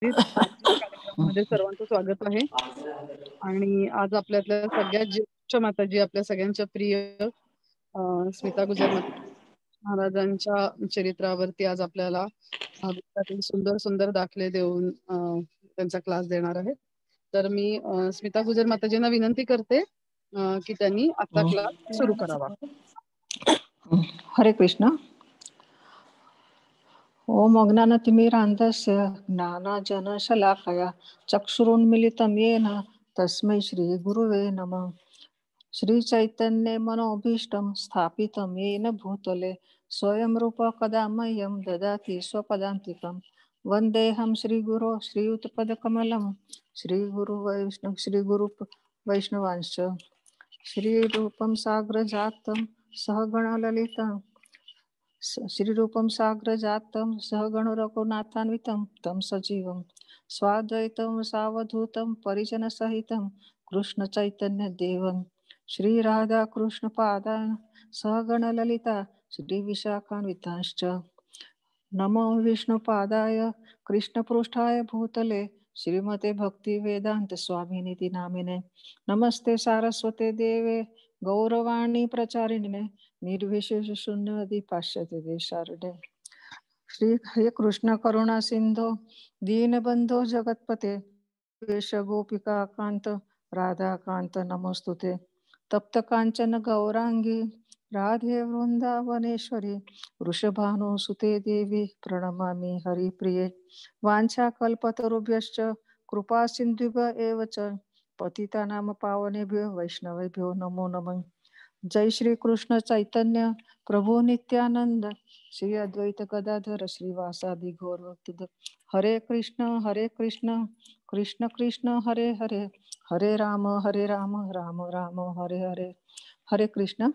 आजच्या कार्यक्रमामध्ये सर्वांचं स्वागत आहे. आणि आज आपल्यातल्या सगळ्यात ज्येष्ठ माताजी, आपल्या सगळ्यांच्या प्रिय स्मिता गुजर महाराजांच्या चरित्रावरती आज आपल्याला त्यातील सुंदर सुंदर दाखले देऊन त्यांचा क्लास देणार आहे. तर मी स्मिता गुजर माताजींना विनंती करते की त्यांनी आपला क्लास सुरू करावा. हरे कृष्ण. ओम अज्ञानतिमिरान्धस्य ज्ञानाञ्जनशलाकया चक्षुरुन्मीलितं येन तस्मै श्रीगुरुवे नमः. श्रीचैतन्ये मनोभीष्टं स्थापितं येन भूतले स्वयं रूप कदा मह्यं ददाति स्वपदान्तिकं. वन्देऽहं श्रीगुरो श्रीयुतपदकमलं श्रीगुरु वैष्णवांश्च. श्रीरूपं साग्रजातं सहगणललितं श्रीरूपं साग्रजातं सहगण रघुनाथान्वितं तं सजीवं स्वाद्वैतं सावधूतं परिजनसहितं कृष्ण चैतन्य देवं श्रीराधा कृष्णपादान् सहगण ललिता श्रीविशाखान्वितांश्च. नमो विष्णुपादाय कृष्णपृष्ठाय भूतले श्रीमते भक्ति वेदांत स्वामिनिति नामिने. नमस्ते सारस्वते देवे गौरवाणी प्रचारिणे निर्विशेष शून्यवादी पाश्चात्य देशारणे. श्री हे कृष्ण करुणा सिंधो दीनबंधो जगतपते वेश गोपिका कांत राधा कांत नमोस्तुते. तप्त कांचन गौरांगी राधे वृंदावनेश्वरी वृषभानुसुते देवी प्रणमामि हरिप्रिये. वाञ्छाकल्पतरुभ्यश्च कृपा सिन्धुभ्य एव च पतितानां पावनेभ्यो वैष्णवेभ्यो नमो नमः. जय श्री कृष्ण चैतन्य प्रभु नित्यानंद श्री अद्वैत गदाधर श्रीवासादि गौर भक्तवृंद. हरे कृष्ण कृष्ण कृष्ण हरे हरे हरे राम राम राम हरे हरे. हरे कृष्ण.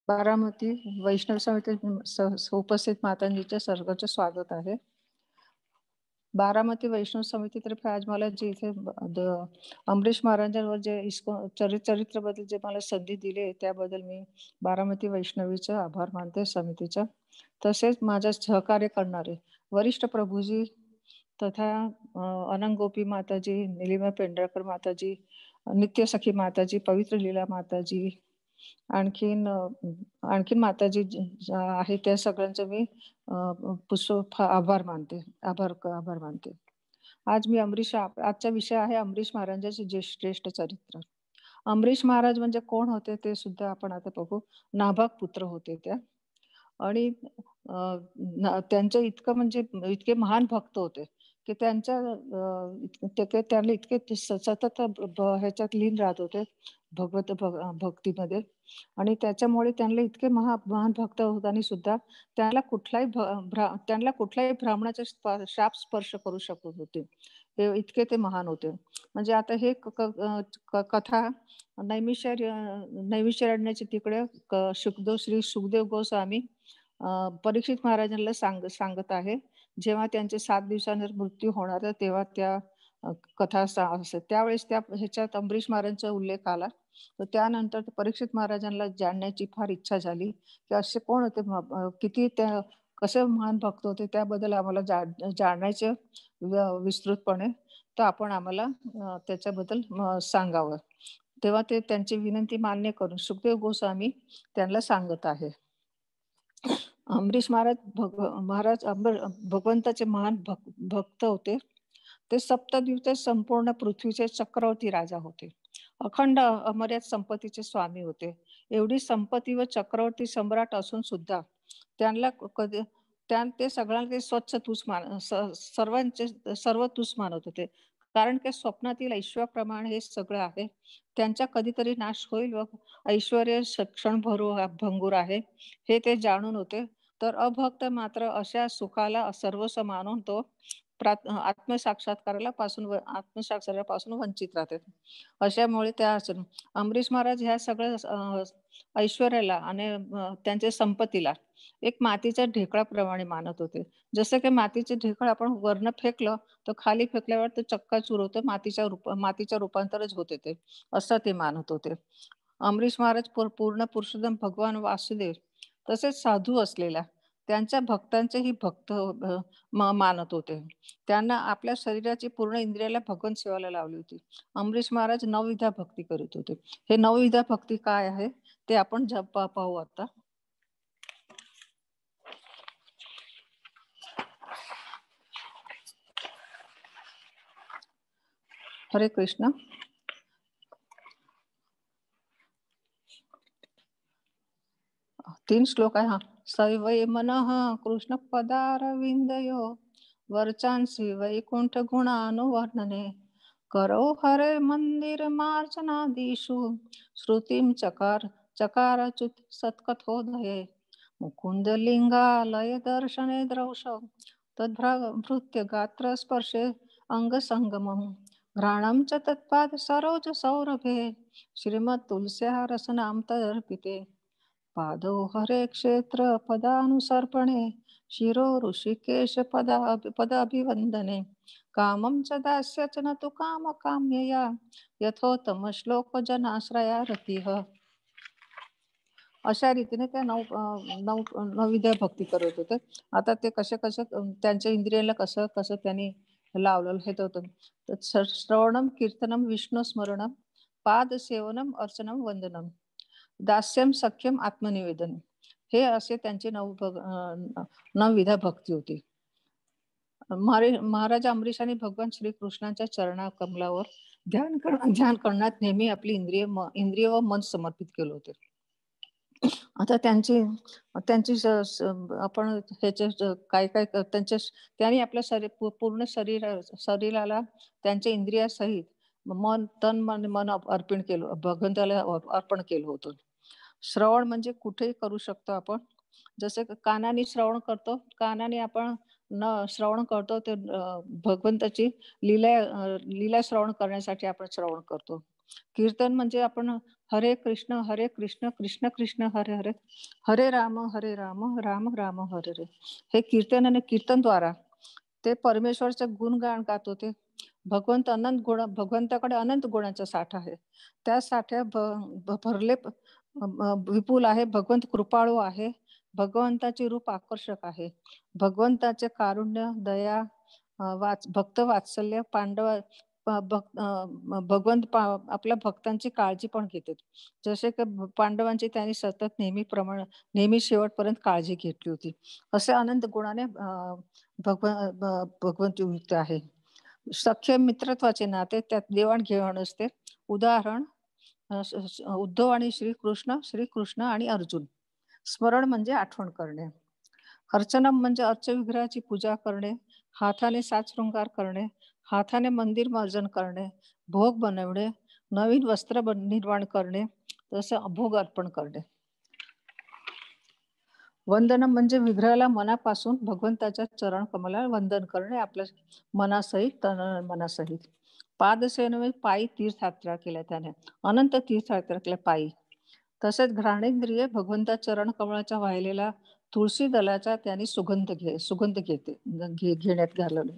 बारामती वैष्णव समिती उपस्थित मातांजीच्या सर्वांचे स्वागत आहे. बारामती वैष्णव समितीतर्फे आज मला जे इथे अमरीश महाराजांवर जे चरित्राबद्दल जे मला संधी दिली त्याबद्दल मी बारामती वैष्णवीचा आभार मानते समितीचा. तसेच माझ्या सहकार्य करणारे वरिष्ठ प्रभूजी तथा अनंत गोपी माताजी, निलिमा पेंढारकर माताजी, नित्यसखी माताजी, पवित्र लीला माताजी, आणखीन माताजी आहे त्या सगळ्यांचं मी आभार मानते. आज मी आजचा विषय आहे अमरीश महाराजांचे श्रेष्ठ चरित्र. अमरीश महाराज म्हणजे कोण होते ते सुद्धा आपण आता बघू. नाभक पुत्र होते त्या आणि त्यांचं इतके महान भक्त होते की त्यांना इतके सतत ह्याच्यात लीन राहत होते भक्तीमध्ये. आणि त्याच्यामुळे त्यांना इतके महान भक्त होताना सुद्धा त्यांना कुठल्याही ब्राह्मणाचा शाप स्पर्श करू शकत होते. हे इतके ते महान होते. म्हणजे आता हे कथा नैमिषारण्याची तिकडे श्री सुखदेव गोस्वामी परीक्षित महाराजांना सांगत आहे. जेव्हा त्यांचे 7 दिवसांनंतर मृत्यू होणार तेव्हा त्या कथा असते. त्यावेळेस ह्याच्यात अमरीश महाराजांचा उल्लेख आला. तर त्यानंतर परीक्षित महाराजांना जाणण्याची फार इच्छा झाली की असे कोण होते, कसे महान भक्त होते, त्याबद्दल आम्हाला जाणायचं विस्तृतपणे. तर आपण आम्हाला त्याच्याबद्दल सांगावं. तेव्हा ते त्यांची विनंती मान्य करून सुखदेव गोस्वामी त्यांना सांगत आहे. अमरीश महाराज भगवंताचे महान भक्त होते. ते सप्तद्वीपचे संपूर्ण पृथ्वीचे चक्रवर्ती राजा होते. अखंड अमर्याद संपत्तीचे स्वामी होते. एवढी संपत्ती व चक्रवर्ती सम्राट असून सुद्धा ते सगळ्यांना स्वच्छ तुच्छ सर्व तुच्छ मानत होते. कारण की स्वप्नातील ऐश्वर्याप्रमाणे हे सगळं आहे. त्यांचा कधीतरी नाश होईल व ऐश्वर्य क्षण भंगूर आहे हे ते जाणून होते. तर अभक्त मात्र अशा सुखाला सर्वस्व मानून तो आत्मसाक्षात्कारापासून वंचित राहते. अशामुळे त्या अमरीश महाराज ह्या सगळ्या ऐश्वर्याला आणि त्यांच्या संपत्तीला एक मातीच्या ढेकळाप्रमाणे मानत होते. जसं की मातीचे ढेकळ आपण वरनं फेकलं तर खाली फेकल्यावर ते चक्काचूर होतं, मातीच्या रूपांतरच होते ते, असं ते मानत होते. अमरीश महाराज पूर्ण पुरुषोत्तम भगवान वासुदेव तसेच साधू असलेला त्यांच्या भक्तांचेही भक्त मानत होते. त्यांना आपल्या शरीराची पूर्ण इंद्रियाला भगवंत सेवाला लावली होती. अमरीश महाराज नवविधा भक्ती करीत होते. हे नवविधा भक्ती काय आहे ते आपण पाहू आता. हरे कृष्ण. 3 श्लोक आहे. सवै मनः कृष्ण पदारविंदयो वर्चांसी वैकुंठ गुणानुवर्णने करो हरे मंदिर मार्जनादिषु श्रुतिं चकारच्युत सत्कथोदये मुकुंद लिंगालय दर्शने द्रौष तद्भृत्य गात्र स्पर्शे अंग संगमं घ्राणं च तत्पाद सरोज सौरभे श्रीमत् तुलस्या रसनां तदर्पिते पादो हरे क्षेत्र पदानुसर्पणे शिरो ऋषिकेश पदाभिवंदने कामं च दास्य च न तु काम काम्यया यथोत्तम श्लोक जनाश्रया रतिः. अशा रीतीने त्या नवविधा भक्ती करत होते. आता ते कसे त्यांच्या इंद्रियाला कसं त्यांनी लावलेलं हे होतं. तर श्रवणम कीर्तनम विष्णू स्मरणम पाद सेवनम अर्चनम वंदनम दास्यम सख्यम आत्मनिवेदन हे असे त्यांचे नवविधा भक्ती होती. महाराज अमरीशाने भगवान श्रीकृष्णाच्या चरणा कमलावर ध्यान करण्यात नेहमी आपली इंद्रिय व मन समर्पित केलं होते. आता त्यांची आपण ह्याचे काय त्यांनी आपल्या पूर्ण शरीराला त्यांच्या इंद्रियासहित तन मन अर्पण केलं, भगवंताला अर्पण केलं होतं. श्रवण म्हणजे कुठेही करू शकतो आपण. जसे कानाने श्रवण करतो, कानाने आपण श्रवण करतो ते भगवंताची लीला श्रवण करण्यासाठी आपण श्रवण करतो. कीर्तन म्हणजे आपण हरे कृष्ण कृष्ण कृष्ण हरे हरे हरे राम राम राम हरे हरे हे कीर्तन आणि कीर्तनद्वारा ते परमेश्वरचे गुणगान गात होते. भगवंताकडे अनंत गुणांचा साठा आहे. त्या साठ्या भरले विपुल आहे. भगवंत कृपाळू आहे. भगवंताचे रूप आकर्षक आहे. भगवंताचे कारुण्य, दया, भक्त वात्सल्य, भगवंत आपल्या भक्तांची काळजी पण घेतात. जसे की पांडवांची त्यांनी सतत नेहमी शेवटपर्यंत काळजी घेतली होती. असे अनंत गुणाने भगवंत युक्त आहे. सख्य मित्रत्वाचे नाते त्यात देवाणघेवाण असते. उदाहरण उद्धव आणि श्रीकृष्ण आणि अर्जुन. स्मरण म्हणजे आठवण करणे. अर्चनम म्हणजे अर्चविग्रहाची पूजा करणे, हाताने साजशृंगार करणे, हाताने मंदिर मार्जन करणे, भोग बनवणे, नवीन वस्त्र निर्माण करणे, तसं भोग अर्पण करणे. वंदनम म्हणजे विग्रहाला मनापासून भगवंताच्या चरण कमलाला वंदन करणे, आपल्या मनासहित मनासहित. पादसेवन पायी तीर्थयात्रा केल्या त्याने, अनंत तीर्थयात्रा केल्या पायी. तसेच घ्राणेंद्रिय भगवंता चरण कमळाच्या वाहिलेला तुळशी दलाचा त्यांनी सुगंध घेण्यात घालवले.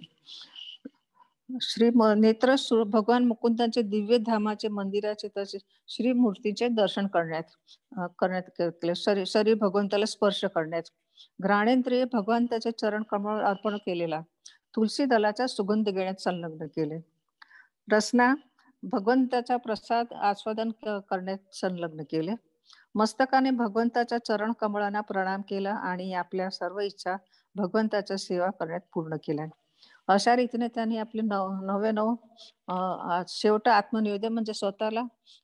नेत्र भगवान मुकुंदांचे दिव्य धामाचे मंदिराचे तसे श्री मूर्तीचे दर्शन करण्यात केले. शरीर भगवंताला स्पर्श करण्यात. घ्राणेंद्रिय भगवंताचे चरण कमळ अर्पण केलेला तुलसी दलाचा सुगंध घेण्यात संलग्न केले. रसना भगवंताचा प्रसाद आस्वादन करण्यात संलग्न केले. मस्तकाने भगवंताच्या चरण कमळांना प्रणाम केला आणि आपल्या सर्व इच्छा भगवंताच्या सेवा करण्यात पूर्ण केल्या. अशा रीतीने त्यांनी आपले शेवट आत्मनिवेदन म्हणजे स्वतःला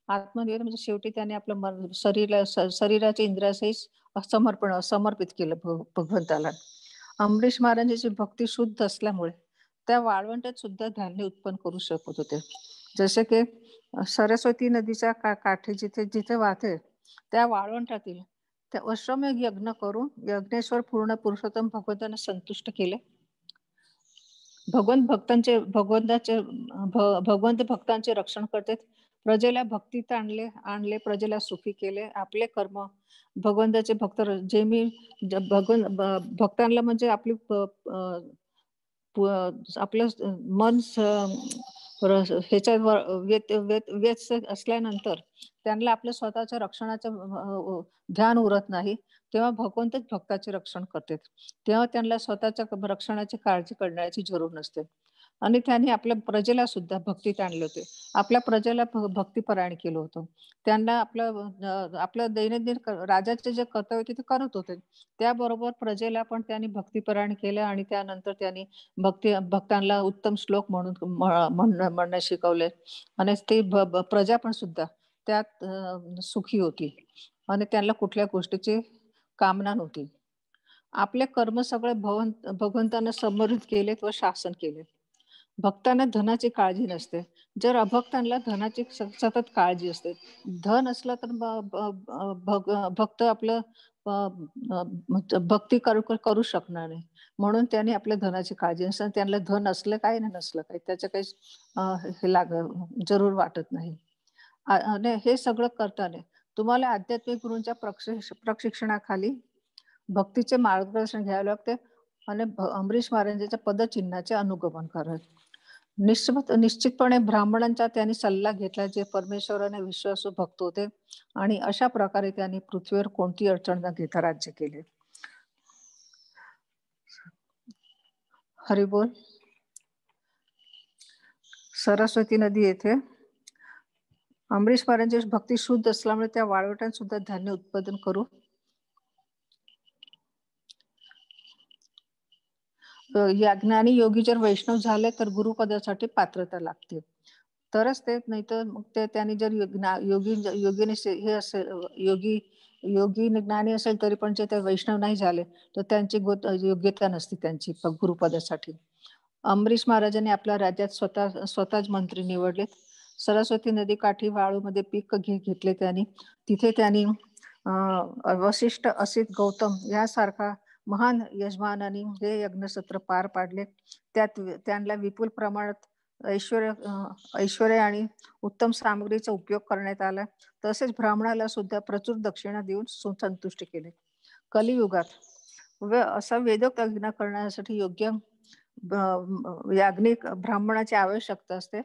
आत्मनिवेदन म्हणजे शेवटी त्यांनी आपलं शरीराच्या इंद्रियासहित समर्पित केलं भगवंताला. अमरीश महाराजांची भक्ती शुद्ध असल्यामुळे त्या वाळवंटात सुद्धा धान्य उत्पन्न करू शकत होते. जसे की सरस्वती नदीच्या काठी जिथे वाहते त्या वाळवंटातील त्या अश्वमेध यज्ञ करून यज्ञेश्वर पूर्ण पुरुषोत्तम भगवंतांना संतुष्ट केले. भगवंत भक्तांचे रक्षण करते. प्रजेला भक्तीत आणले प्रजेला सुखी केले. आपले कर्म भगवंताचे भक्त भक्तांना म्हणजे आपलं मन ह्याच्यावर असल्यानंतर त्यांना आपल्या स्वतःच्या रक्षणाचं ध्यान उरत नाही. तेव्हा भगवंतच भक्ताचे रक्षण करतात. तेव्हा त्यांना स्वतःच्या रक्षणाची काळजी करण्याची जरूर नसते. आणि त्यांनी आपल्या प्रजेला सुद्धा भक्तीत आणले होते. आपल्या प्रजेला भक्तिपरायण केलं होतं. त्यांना आपलं दैनंदिन राजाचे जे कर्तव्य होते ते करत होते. त्याबरोबर प्रजेला पण त्यांनी भक्तिपरायण केलं आणि त्यानंतर त्यांनी भक्तांना उत्तम श्लोक म्हणून म्हणणं शिकवले आणि ते प्रजा पण सुद्धा त्यात सुखी होती आणि त्यांना कुठल्या गोष्टीची कामना नव्हती. आपले कर्म सगळे भगवंतानं समर्पित केलेत व शासन केले. भक्तांना धनाची काळजी नसते. जर अभक्तांना धनाची सतत काळजी असते. धन असलं तर भक्त आपलं अ, अ, भक्ती करू शकणार नाही. म्हणून त्याने आपल्या धनाची काळजी नसते. त्यांना धन असलं काय ना नसलं काय त्याचं काही हे जरूर वाटत नाही. आणि हे सगळं करताना तुम्हाला आध्यात्मिक गुरूंच्या प्रशिक्षणाखाली भक्तीचे मार्गदर्शन घ्यावे लागते आणि अमरीश महाराजांच्या पदचिन्हाचे अनुगमन करावे. निश्चितपणे ब्राह्मणांचा त्यांनी सल्ला घेतला, जे परमेश्वराने विश्वासू भक्त होते आणि अशा प्रकारे त्यांनी पृथ्वीवर कोणती अडचण न घेता राज्य केले. हरिबोल. सरस्वती नदी येथे अमरीश महाराजांची भक्ती शुद्ध असल्यामुळे त्या वाळवंटात सुद्धा धान्य उत्पादन करू ज्ञानी योगी जर वैष्णव झाले तर गुरुपदासाठी पात्रता लागते. तरच ते, नाही तर मग त्यांनी जर योगीने हे असेल, योगी ज्ञानी असेल तरी पण जे ते वैष्णव नाही झाले तर त्यांची योग्यता नसते त्यांची गुरुपदासाठी. अमरीश महाराजांनी आपल्या राज्यात स्वतःच मंत्री निवडलेत. सरस्वती नदी काठी वाळूमध्ये पीक घेतले त्यांनी. तिथे त्यांनी वशिष्ठ, असित, गौतम यासारखा महान यजमानांनी हे यज्ञसत्र पार पाडले. त्यात त्यांना विपुल प्रमाणात ऐश्वर्य आणि उत्तम सामग्रीचा उपयोग करण्यात आला. तसेच ब्राह्मणाला सुद्धा प्रचूर दक्षिणा देऊन संतुष्ट केले. कलियुगात असा वेदोक्त यज्ञ करण्यासाठी योग्य याज्ञिक ब्राह्मणाची आवश्यकता असते.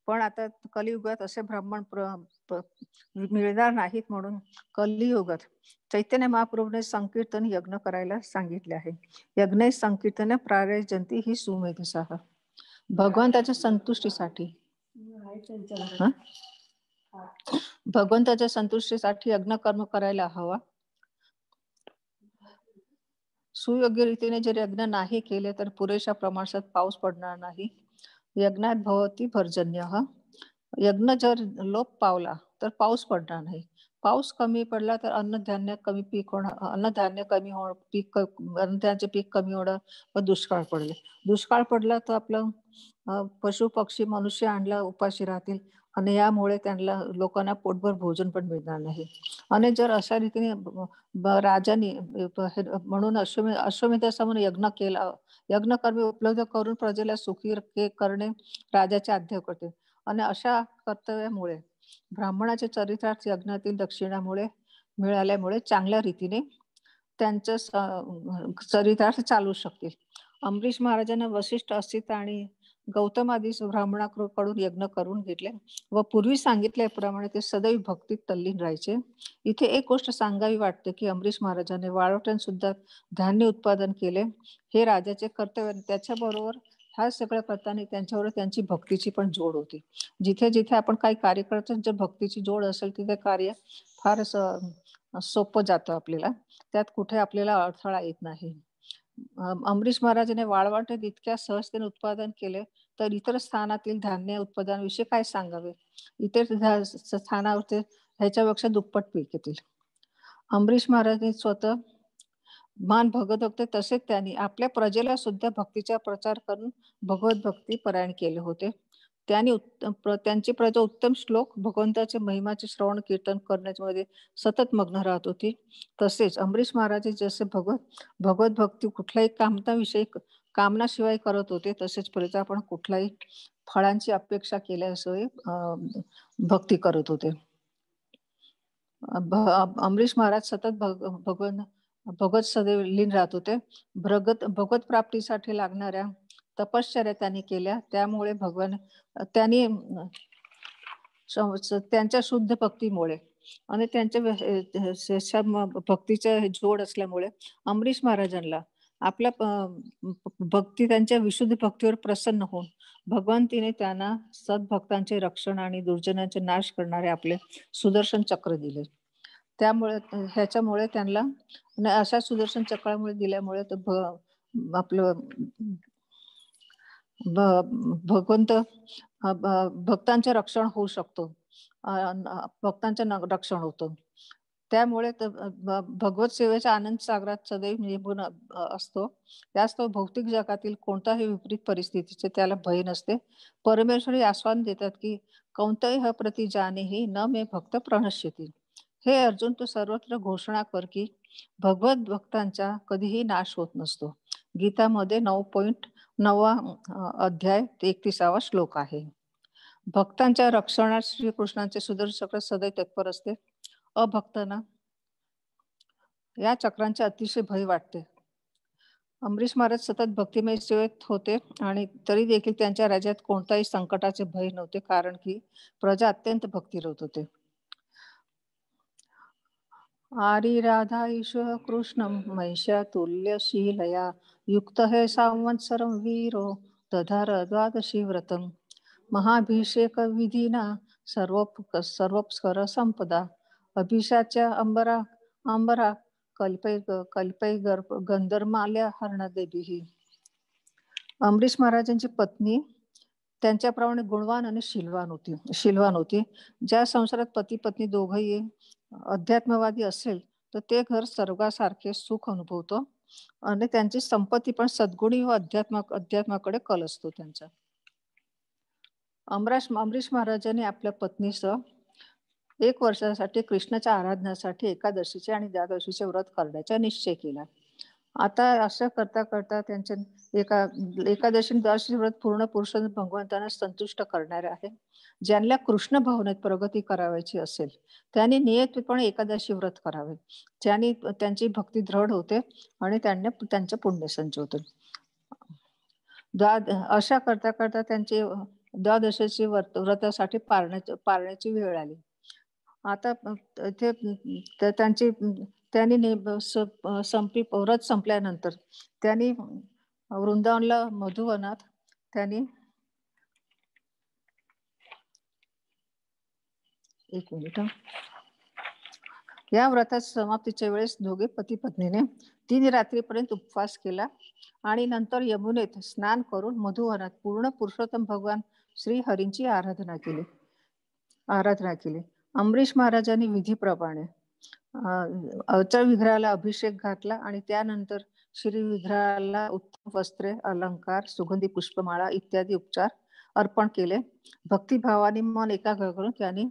पण आता कलियुगात असे ब्राह्मण मिळणार नाहीत, म्हणून कलियुगात चैतन्य महाप्रभूने संकीर्तन यज्ञ करायला सांगितले आहे. यज्ञ संकीर्तन प्रारजंती ही सुमेधसः. भगवंताच्या संतुष्टीसाठी यज्ञ कर्म करायला हवा. सुयोग्य रीतीने जर यज्ञ नाही केले तर पुरेशा प्रमाणात पाऊस पडणार नाही. यज्ञात भवती पर्जन्यः. यज्ञ जर लोप पावला तर पाऊस पडणार नाही. पाऊस कमी पडला तर अन्नधान्य कमी पीक होणार, अन्नधान्याचे पीक कमी होणार व दुष्काळ पडले. दुष्काळ पडला तर आपलं पशु पक्षी मनुष्य आणला उपाशी राहतील आणि यामुळे त्यांना लोकांना पोटभर भोजन पण मिळणार नाही. आणि जर अशा रीतीने राजाने म्हणून अश्वमेधासमोर यज्ञ केला, यज्ञकर्मी उपलब्ध करून प्रजेला सुखी करणे राजाचे आज्ञा करते. आणि अशा कर्तव्यामुळे ब्राह्मणाच्या चरित्रार्थ यज्ञातील दक्षिणामुळे मिळाल्यामुळे चांगल्या रीतीने त्यांचं चरितार्थ चालू शकतील. अमरीश महाराजांना वशिष्ठ, असित आणि गौतम आदी ब्राह्मणाकडून यज्ञ करून घेतले व पूर्वी सांगितल्याप्रमाणे ते सदैव भक्तीत तल्लीन राहायचे. इथे एक गोष्ट सांगावी वाटते की अमरीश महाराजांनी वाळवंटात सुद्धा धान्य उत्पादन केले. हे राजाचे कर्तव्य. त्याच्याबरोबर ह्या सगळ्या करताना त्यांच्यावर त्यांची भक्तीची पण जोड होती. जिथे जिथे आपण काही कार्य करतो, जर भक्तीची जोड असेल तिथे कार्य फार सोपं जातं आपल्याला. त्यात कुठे आपल्याला अडथळा येत नाही. अमरीश महाराजांनी वाळवंटात इतक्या सहजतेने उत्पादन केले तर इतर स्थानातील धान्य उत्पादनाविषयी काय सांगावे. इतर स्थानावरती ह्याच्यापेक्षा दुप्पट पीक येतील. अमरीश महाराजांनी स्वतः मान भगत होते, तसेच त्यांनी आपल्या प्रजेला सुद्धा भक्तीचा प्रचार करून भगवत भक्ती परायण केले होते. त्यांची प्रजा उत्तम श्लोक, भगवंताचे महिमाचे श्रवण कीर्तन करण्यामध्ये सतत मग्न राहत होती. तसेच अमरीश महाराज जसे भगवत भक्ती कुठल्याही कामनाशिवाय करत होते, तसेच प्रजा पण कुठल्याही फळांची अपेक्षा केल्याशिवाय भक्ती करत होते. अमरीश महाराज सतत भगवत सदैव लीन राहत होते. भगवत प्राप्तीसाठी लागणाऱ्या तपश्चर्या त्यांनी केल्या. त्यामुळे त्यांच्या शुद्ध भक्तीमुळे आणि त्यांच्या भक्तीच्या जोड असल्यामुळे अमरीश महाराजांना आपल्या भक्ती त्यांच्या विशुद्ध भक्तीवर प्रसन्न होऊन भगवंतीने त्यांना सद्भक्तांचे रक्षण आणि दुर्जनांचे नाश करणारे आपले सुदर्शन चक्र दिले. त्यामुळे ह्याच्यामुळे त्यांना अशा सुदर्शन चक्रामुळे दिल्यामुळे आपलं भगवंत भक्तांचे रक्षण होऊ शकतो, भक्तांचे रक्षण होतं. त्यामुळे भगवत सेवेच्या आनंद सागरात सदैव निपुण असतो. त्यास्तव भौतिक जगातील कोणताही विपरीत परिस्थितीचे त्याला भय नसते. परमेश्वरी आस्वाद देतात की कौंतेय प्रति जानेहि न मे भक्त प्रणश्यती. हे अर्जुन, तू सर्वत्र घोषणा कर की भगवत भक्तांचा कधीही नाश होत नसतो. गीतामध्ये 9.9 अध्याय 31वा श्लोक आहे. भक्तांच्या रक्षणात श्रीकृष्णांचे सुदर्शन चक्र सदैव तत्पर असते. अभक्तांना या चक्रांचे अतिशय भय वाटते. अमरीश महाराज सतत भक्तिमय सेवेत होते आणि तरी देखील त्यांच्या राज्यात कोणताही संकटाचे भय नव्हते, कारण की प्रजा अत्यंत भक्तिरत होते. आरी राधा ईश्वर कृष्णम महिषा तुल्यशीलया युक्त हे संवत्सरम वीरो दधार द्वादशी व्रतम महाभिषेक विधीना सर्वोपस्कर संपदा अभिषाच्या अंबरा कल्पै गंधर्माल्या हरणदेवी. अमरीश महाराजांची पत्नी त्यांच्याप्रमाणे गुणवान आणि शीलवान होती. ज्या संसारात पती पत्नी दोघंही अध्यात्मवादी असेल तर ते घर स्वर्गासारखे सुख अनुभवतो आणि त्यांची संपत्ती पण सद्गुणी व अध्यात्माकडे कल असतो त्यांचा. अमरीश महाराजांनी आपल्या पत्नीसह 1 वर्षासाठी कृष्णाच्या आराधनासाठी एकादशीचे आणि द्वादशीचे व्रत करण्याचा निश्चय केला. आता असं करता करता त्यांच्या एकादशी द्वादशी व्रत पूर्ण पुरुषोत्तम भगवंतांना संतुष्ट करणारे आहे. ज्यांना कृष्ण भावनेत प्रगती करावायची असेल त्यांनी नियमितपणे एकादशी व्रत करावे. ज्यांनी त्यांची भक्ती दृढ होते आणि त्यांना त्यांचे पुण्य संचवते. अशा करता करता त्यांचे द्वादशीचे व्रतासाठी पाळण्याची वेळ आली. आता त्यांनी व्रत संपल्यानंतर त्यांनी वृंदावनला मधुवनात त्यांनी 1 मिनिट. या व्रतात समाप्तीच्या वेळेस दोघे पती पत्नीने 3 रात्रीपर्यंत उपवास केला आणि नंतर यमुनेत स्नान करून मधुवनात पूर्ण पुरुषोत्तम भगवान श्री हरींची आराधना केली. अमरीश महाराजांनी विधीप्रमाणे अचल विग्रहाला अभिषेक घातला आणि त्यानंतर श्री विग्रहाला उत्तम वस्त्रे, अलंकार, सुगंधी पुष्पमाळा इत्यादी उपचार अर्पण केले. भक्तिभावाने मन एकाग्र करून त्यांनी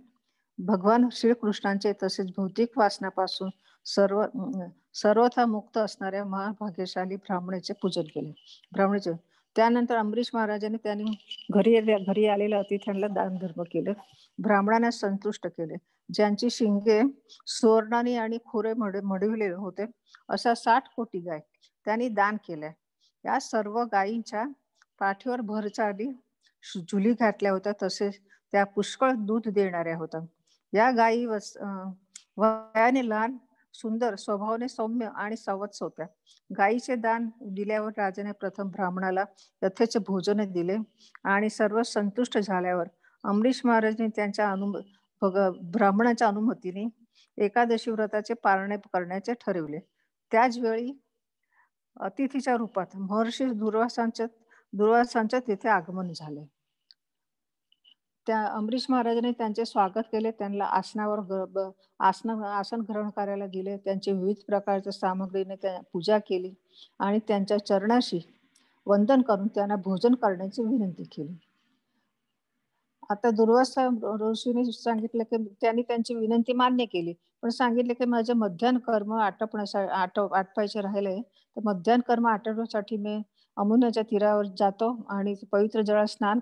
भगवान श्रीकृष्णांचे तसेच भौतिक वासनापासून सर्वथा मुक्त असणाऱ्या महाभाग्यशाली ब्राह्मणाचे पूजन केले. त्यानंतर अमरीश महाराजांनी त्यांनी घरी आलेल्या अतिथ्यांना दान धर्म केले. ब्राह्मणांना संतुष्ट केले. ज्यांची शिंगे सुवर्णाने आणि खोरे मढविले होते अशा 60 कोटी गाय त्यांनी दान केल्या. या सर्व गायींच्या पाठीवर भरचाली झुली घातल्या होत्या, तसेच त्या पुष्कळ दूध देणाऱ्या होत्या. या गायी वयाने लहान, सुंदर, स्वभावाने सौम्य आणि सावत्स होत्या. गायीचे दान दिल्यावर राजाने प्रथम ब्राह्मणाला यथेच भोजन दिले आणि सर्व संतुष्ट झाल्यावर अमरीश महाराजांनी त्यांच्या ब्राह्मणाच्या अनुमतीने एकादशी व्रताचे पाळणे करण्याचे ठरविले. त्याच वेळी अतिथीच्या रूपात महर्षी दुर्वासांचे तिथे आगमन झाले. त्या अमरीश महाराजांनी त्यांचे स्वागत केले. त्यांना आसन ग्रहण करायला दिले. त्यांचे विविध प्रकारच्या सामग्रीने पूजा केली आणि त्यांच्या चरणाशी वंदन करून त्यांना भोजन करण्याची विनंती केली. आता दुर्वासा ऋषीने सांगितलं की त्यांनी त्यांची विनंती मान्य केली, पण सांगितले की माझे मध्यान्ह कर्म आटपायचे राहिले, तर मध्यान्ह कर्म आटवण्यासाठी मी अमुन्याच्या तीरावर जातो आणि पवित्र जळात स्नान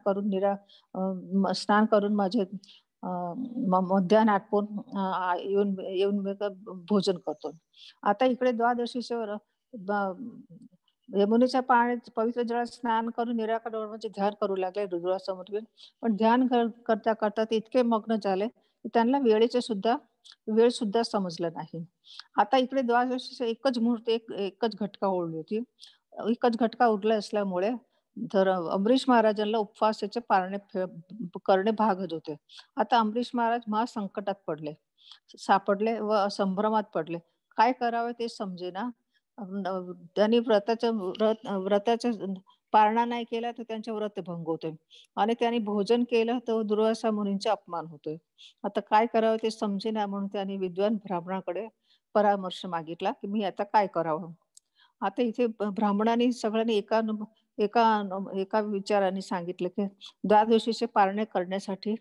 करून माझे मध्यान्ह आटपून येऊन भोजन करतो. आता इकडे द्वादशीच्या यमुनेच्या पाण्यात पवित्र जळात स्नान करून निराकार म्हणजे ध्यान करू लागले रुद्रासमोर. पण ध्यान करता करता ते इतके मग्न झाले की त्यांना वेळेचे सुद्धा वेळ सुद्धा समजला नाही. आता इकडे द्वादशीचा एकच मुहूर्त, एकच घटका उरली होती. एकच घटका उरला असल्यामुळे तर अंबरीश महाराजांना उपवासाचे पारणे करणे भागच होते. आता अंबरीश महाराज महासंकटात सापडले व संभ्रमात पडले. काय करावे ते समजेना. त्यांनी व्रताचा पाळणा नाही केला तर त्यांचे व्रत भंग होते आणि त्यांनी भोजन केलं तर दुर्वासा मुनींचा अपमान होतोय. आता काय करावं ते समजेना, म्हणून त्यांनी विद्वान ब्राह्मणाकडे परामर्श मागितला की मी आता काय करावं. आता इथे ब्राह्मणांनी सगळ्यांनी एका एका विचाराने सांगितलं की द्वादशीचे पारणे करण्यासाठी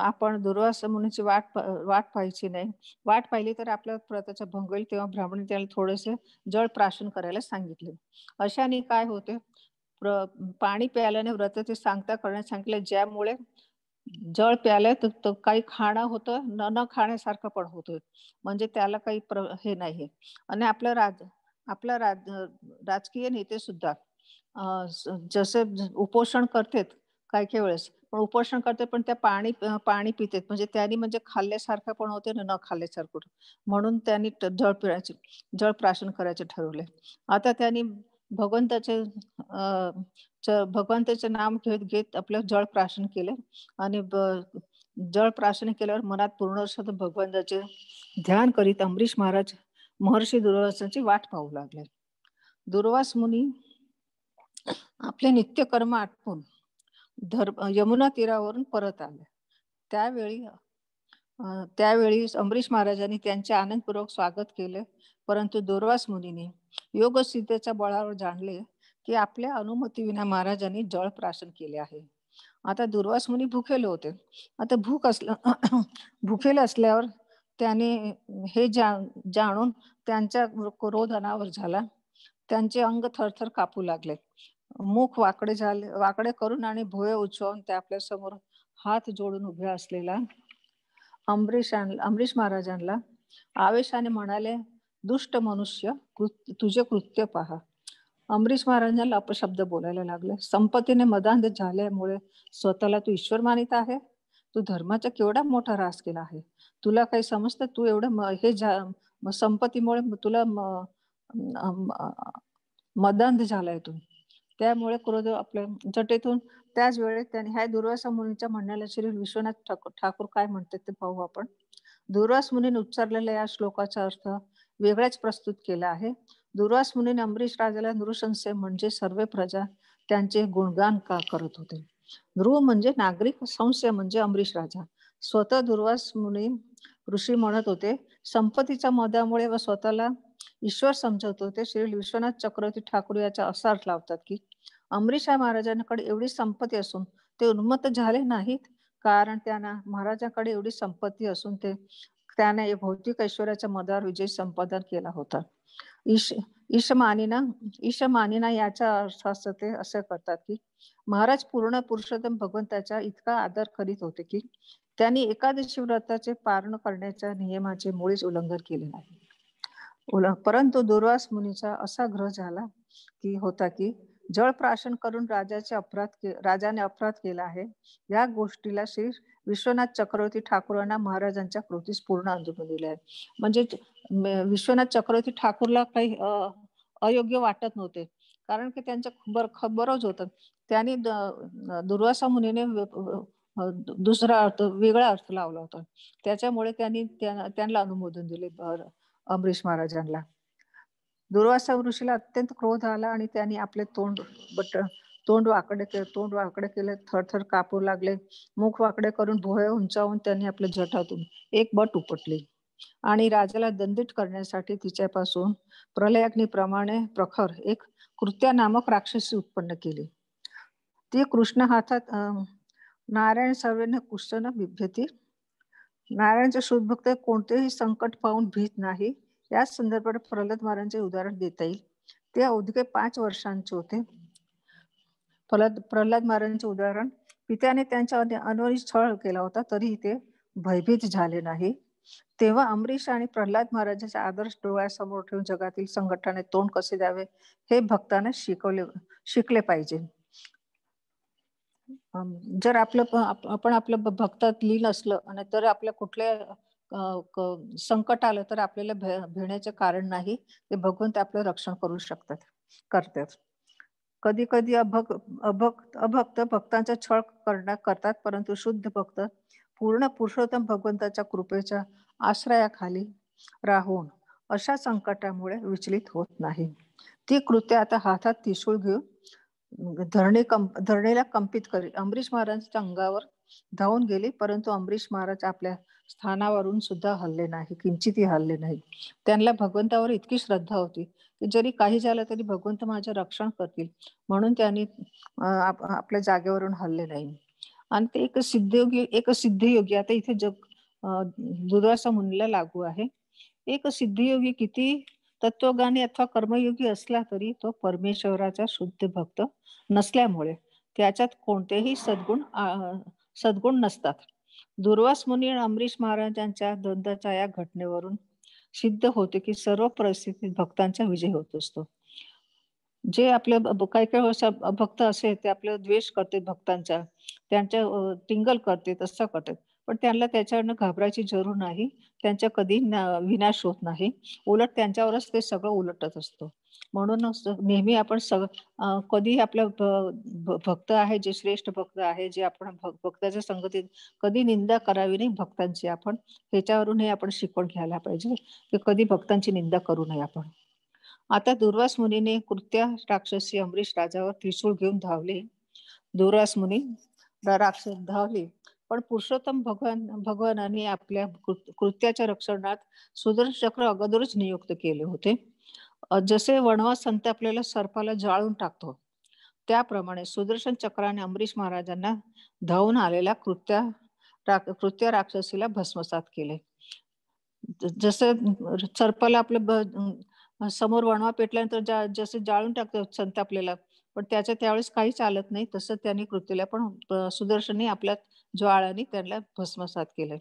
आपण दुर्वासा मुनीची वाट पाहायची नाही. वाट पाहिली तर आपल्या व्रताचा भंग होईल. तेव्हा ब्राह्मणांनी त्याला थोडेसे जळ प्राशन करायला सांगितले. अशाने काय होते, पाणी प्यायल्याने व्रताचे सांगता करण्यास सांगितले, ज्यामुळे जळ प्यायलं तर काही खाणं होतं, न खाण्यासारखं पण होतं. म्हणजे त्याला काही हे नाही. आणि आपला राजकीय नेते सुद्धा जसे उपोषण करतात काही वेळेस, पण उपोषण करते पण त्या पाणी पितात, म्हणजे त्यांनी म्हणजे खाल्ल्यासारखं पण होते न खाल्ल्यासारखं. म्हणून त्यांनी जळप्राशन करायचे ठरवले. आता त्यांनी भगवंताचे भगवंताचे नाम घेत घेत आपलं जळप्राशन केले आणि जळप्राशन केल्यावर मनात पूर्ण भगवंताचे ध्यान करीत अंबरीश महाराज महर्षी दुर्वासाची वाट पाहू लागले. दुर्वास मुनी आपले नित्यकर्म आटपून यमुना तीरावरून परत आले. त्यावेळी अंबरीश महाराजांनी त्यांचे आनंदपूर्वक स्वागत केले. परंतु दुर्वास मुनीने योगसिद्धेच्या बळावर जाणले की आपल्या अनुमतीविना महाराजांनी जळप्राशन केले आहे. आता दुर्वास मुनी भुकेले होते. आता भुकेले असल्यावर त्याने हे जाणून त्यांचा क्रोध अनावर झाला. त्यांचे अंग थरथर कापू लागले. मुख वाकडे करून आणि भुवया उंचावून ते आपल्या समोर हात जोडून उभे असलेला अंबरीश महाराजांना आवेशाने म्हणाले, दुष्ट मनुष्य, तुझे कृत्य पहा. अंबरीश महाराजांना अपशब्द बोलायला लागले. संपत्तीने मदांध झाल्यामुळे स्वतःला तू ईश्वर मानित आहे. तू धर्माचा केवढा मोठा ऱ्हास केला आहे. तुला काही समजतं? तू एवढं संपत्तीमुळे तुला मदांध झालाय तू. त्यामुळे क्रोध आपल्या जटेतून त्याच वेळेत त्याने ह्या दुर्वासा मुनीच्या म्हणण्याला श्री विश्वनाथ ठाकूर काय म्हणतात ते पाहू आपण. दुर्वास मुनीने उच्चारलेल्या या श्लोकाचा अर्थ वेगळाच प्रस्तुत केला आहे. दुर्वास मुनीने अंबरीश राजाला नृशंसे म्हणजे सर्व प्रजा त्यांचे गुणगान का करत होते. नृ म्हणजे नागरिक, संशय म्हणजे अंबरीश राजा. स्वतः दुर्वास मुनी ऋषी म्हणत होते, संपत्तीच्या मदामुळे व स्वतःला ईश्वर समजत होते. श्री विश्वनाथ चक्रवर्ती ठाकूर याचा असा अर्थ लावतात की अंबरीश महाराजांकडे एवढी संपत्ती असून ते उन्मत्त झाले नाहीत, कारण त्यांना महाराजांकडे एवढी संपत्ती असून त्याने भौतिक ऐश्वर्याच्या मदावर विजय संपादन केला होता. ईशमानिना याचा अर्थ असं ते असं करतात की महाराज पूर्ण पुरुषोत्तम भगवंताचा इतका आदर करीत होते की त्यांनी एकादशी व्रताचे पारण करण्याच्या नियमाचे मुळीच उल्लंघन केले नाही. परंतु दुर्वास मुनीचा असा ग्रह झाला की जळप्राशन करून राजाने अपराध केला आहे. या गोष्टीला श्री विश्वनाथ चक्रवर्ती ठाकूरांना महाराजांच्या कृतीस पूर्ण अनुभव दिले आहे. म्हणजे विश्वनाथ चक्रवर्ती ठाकूरला काही अयोग्य वाटत नव्हते, कारण की त्यांचं खबरच होतं. त्यांनी दुर्वासा मुनीने दुसरा वेगळा अर्थ लावला होता. त्याच्यामुळे त्यांना अनुमोदन दिले अंबरीश महाराजांना. दुर्वासा ऋषीला अत्यंत क्रोध आला आणि त्यांनी आपले तोंड वाकडे केले. थरथर कापू लागले. मुख वाकडे करून भुवया उंचावून त्यांनी आपल्या जटातून एक बट उपटली आणि राजाला दंडित करण्यासाठी तिच्यापासून प्रलयाग्नीप्रमाणे प्रखर एक कृत्या नामक राक्षसी उत्पन्न केली. ती कृष्ण हातात नारायण सर्वेने कुशल बिभ्यती. नारायणचे शुद्धभक्त कोणतेही संकट पाहून भीत नाही. याच संदर्भात प्रल्हाद महाराजांचे उदाहरण देता येईल. ते अवघे 5 वर्षांचे होते. प्रल्हाद महाराजांचे उदाहरण, पित्याने त्यांच्या अनवरी छळ केला होता तरी ते भयभीत झाले नाही. तेव्हा अंबरीश आणि प्रल्हाद महाराजांचे आदर्श डोळ्यासमोर ठेवून जगातील संकटाने तोंड कसे द्यावे हे भक्तांना शिकले पाहिजे. जर आपण आपलं भक्तात लीन असलं आणि तर आपल्या कुठल्या संकट आलं तर आपल्याला भिण्याचे कारण नाही. ते भगवंत आपलं रक्षण करू करतात. कधी कधी अभक्त भक्तांचा छळ करतात, परंतु शुद्ध भक्त पूर्ण पुरुषोत्तम भगवंताच्या कृपेच्या आश्रयाखाली राहून अशा संकटामुळे विचलित होत नाही. ती कृत्य आता हातात त्रिशूळ घेऊन धरणीला कंपित करी अमरीश महाराजांच्या अंगावर धावून गेली, परंतु अमरीश महाराज आपल्या स्थानावरून सुद्धा हलले नाही, किंचितही हलले नाही. त्यांना भगवंतावर इतकी श्रद्धा होती की जरी काही झालं तरी भगवंत माझे रक्षण करतील, म्हणून त्यांनी आपल्या जागेवरून हलले नाही. आणि ते एक सिद्धयोगी आता इथे दुर्वासा मुनीला लागू आहे. एक सिद्धयोगी किती तत्वज्ञानी अथवा कर्मयोगी असला तरी तो परमेश्वराचा शुद्ध भक्त नसल्यामुळे त्याच्यात कोणतेही सद्गुण नसतात. दुर्वास मुनी आणि अमरीश महाराजांच्या द्वंद्वाच्या या घटनेवरून सिद्ध होते की सर्व परिस्थितीत भक्तांचा विजय होत असतो. जे आपले काही भक्त असे ते आपलं द्वेष करते, भक्तांचा त्यांच्या टिंगल करते, तसं करतात, पण त्यांना त्याच्यावरनं घाबरायची जरूर नाही. त्यांचा कधी विनाश होत नाही, उलट त्यांच्यावरच ते सगळं उलटत असतो. म्हणूनच नेहमी आपण कधी आपलं भक्त आहे, जे श्रेष्ठ भक्त आहे, जे आपण भक्ताच्या संगतीत कधी निंदा करावी नाही भक्तांची. आपण ह्याच्यावरून हे आपण शिकवण घ्यायला पाहिजे की कधी भक्तांची निंदा करू नये आपण. आता दुर्वास मुनीने कृत्या राक्षसी अमरीश राजावर त्रिशूळ घेऊन धावले. दुर्वास मुनी राक्षस धावले, पण पुरुषोत्तम भगवानाने आपल्या कृत्याच्या रक्षणात सुदर्शन चक्र अगोदरच नियुक्त केले होते. जसे वनवास संत आपल्याला सर्पाला जाळून टाकतो, त्याप्रमाणे सुदर्शन चक्राने अमरीश महाराजांना धावून आलेल्या कृत्या राक्षसीला भस्मसात केले. जसं सर्पाला आपल्या समोर वणवा पेटल्यानंतर जसे जाळून टाकतो संत आपल्याला, पण त्याच्या त्यावेळेस काही चालत नाही, तसं त्यांनी कृतीला पण सुदर्शनने आपल्या ज्वाळाने त्यांना भस्मसात केलं.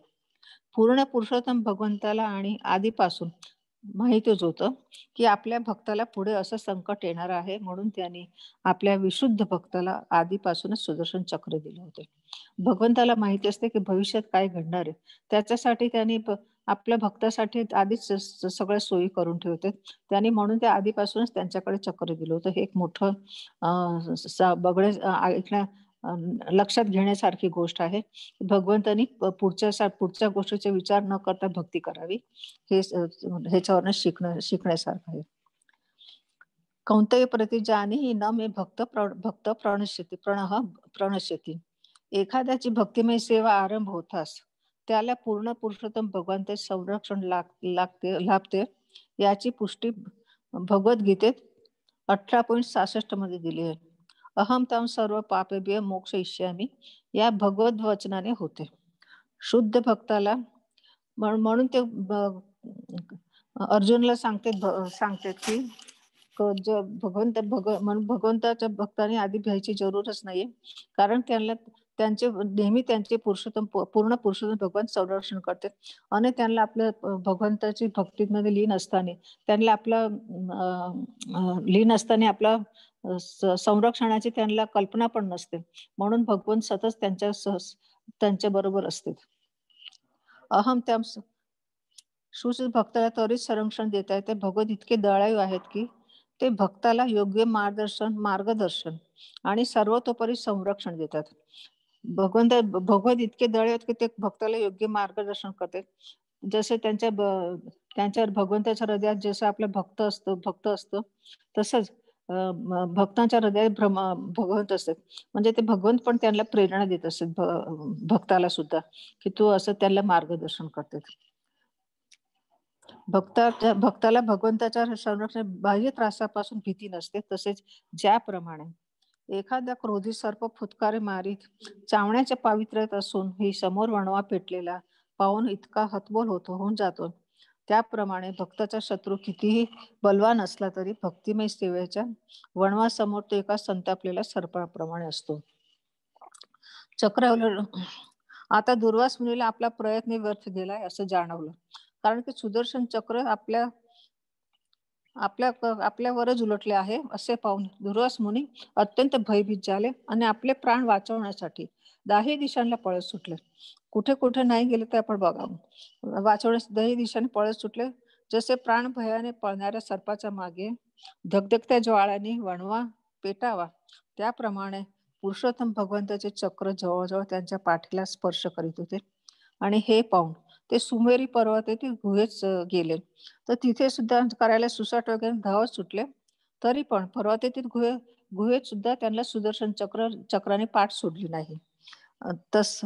पूर्ण पुरुषोत्तम भगवंताला आणि आधीपासून माहितच होतं की आपल्या भक्ताला पुढे असं संकट येणार आहे, म्हणून त्यांनी आपल्या विशुद्ध भक्ताला आधीपासूनच सुदर्शन चक्र दिले होते. भगवंताला माहिती असते की भविष्यात काय घडणार आहे, त्याच्यासाठी त्यांनी आपल्या भक्तासाठी आधीच सगळ्या सोयी करून ठेवते त्यांनी, म्हणून ते आधीपासूनच त्यांच्याकडे चक्र दिलं होतं. हे एक मोठं लक्षात घेण्यासारखी गोष्ट आहे. भगवंतानी पुढच्या गोष्टीचा विचार न करता भक्ती करावी, हे ह्याच्यावरनं शिकण्यासारखं आहे. कौंतेय प्रतिजानी न मे भक्त प्रणश्यती. एखाद्याची भक्तिमय सेवा आरंभ होताच त्याला पूर्ण पुरुषोत्तम भगवंत संरक्षण लाभते. याची पुष्टी भगवद्गीतेत 18.66 मध्ये दिली आहे. अहम तम सर्व पापेभ्य मोक्षयिष्यामि या भगवद वचनाने होते. शुद्ध भक्ताला म्हणून ते अर्जुनला सांगते की भगवंताच्या भक्तांनी आधी भ्यायची जरूरच नाहीये, कारण नेहमी त्यांचे पूर्ण पुरुषोत्तम भगवान संरक्षण करते. आणि त्यांना आपल्या भगवंताची भक्तीमध्ये लीन असताना आपला संरक्षणाची त्यांना कल्पना पण नसते, म्हणून भगवंत सतत त्यांच्या बरोबर असते. अहम त्या सुशित भक्ताला त्वरित संरक्षण देता येते. भगवत इतके दयाळू आहेत की ते भक्ताला योग्य मार्गदर्शन आणि सर्वतोपरी संरक्षण देतात. भगवत इतके दयाळू आहेत की ते भक्ताला योग्य मार्गदर्शन करतात. जसे त्यांच्यावर भगवंताच्या हृदयात जसं आपलं भक्त असतो तसंच भक्तांच्या हृदयात भगवंत असतात. म्हणजे ते भगवंत पण त्यांना प्रेरणा देत असतात भक्ताला सुद्धा, की तू असं त्याला मार्गदर्शन करतात. भक्ताला भगवंताच्या संरक्षण बाह्य त्रासापासून भीती नसते. तसेच ज्याप्रमाणे एखादा क्रोधी सर्प फुतकारे मारीत चावण्याच्या पावित्र्यात असून ही समोर वणवा पेटलेला पाहून इतका हतबल होऊन जातो, त्याप्रमाणे भक्ताचा शत्रू कितीही बलवान असला तरी भक्तिमय सेवेच्या वणवा समोर तो एका संतापलेला सर्पाप्रमाणे असतो. आता दुर्वास मुनीला आपला प्रयत्न व्यर्थ गेलाय असं जाणवलं, कारण की सुदर्शन चक्र आपल्यावरच उलटले आहे असे पाहून दुर्वास मुनी अत्यंत भयभीत झाले आणि आपले प्राण वाचवण्यासाठी दाही दिशांना पळत सुटले. कुठे कुठे नाही गेले ते आपण बघावं. वाचवण्यास दाही दिशाने पळत सुटले. जसे प्राण भयाने पळणाऱ्या सर्पाच्या मागे धगधगत्या ज्वाळांनी वणवा पेटावा, त्याप्रमाणे पुरुषोत्तम भगवंताचे चक्र जवळजवळ त्यांच्या पाठीला स्पर्श करीत होते. आणि हे पाहून ते सुमेरी पर्वतातील गुहेत गेले. तर तिथे सुद्धा करायला सुसाट वगैरे धावत सुटले. तरी पण पर्वतातील गुहेत सुद्धा त्यांना सुदर्शन चक्राने पाठ सोडली नाही. तस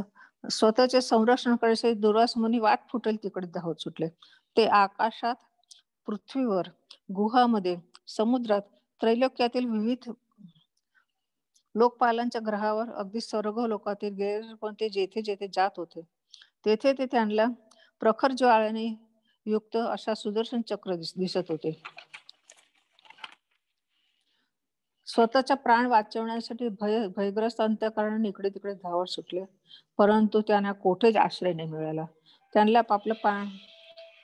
स्वतःच्या संरक्षणाकडे दुर्वास मुनी वाट फुटेल तिकडे धावत सुटले. ते आकाशात, पृथ्वीवर, गुहामध्ये, समुद्रात, त्रैलोक्यातील विविध लोकपालांच्या ग्रहावर, अगदी सर्व लोकातील गेले, पण ते जेथे जेथे जात होते तेथे ते त्यांना प्रखर ज्वाळाने युक्त अशा सुदर्शन चक्र दिसत होते. स्वतःचा प्राण वाचवण्यासाठी भयग्रस्त अंतःकरणाने इकडे तिकडे धावत सुटले, परंतु त्यांना कोठेच आश्रय नाही मिळाला. त्यांना आपलं प्राण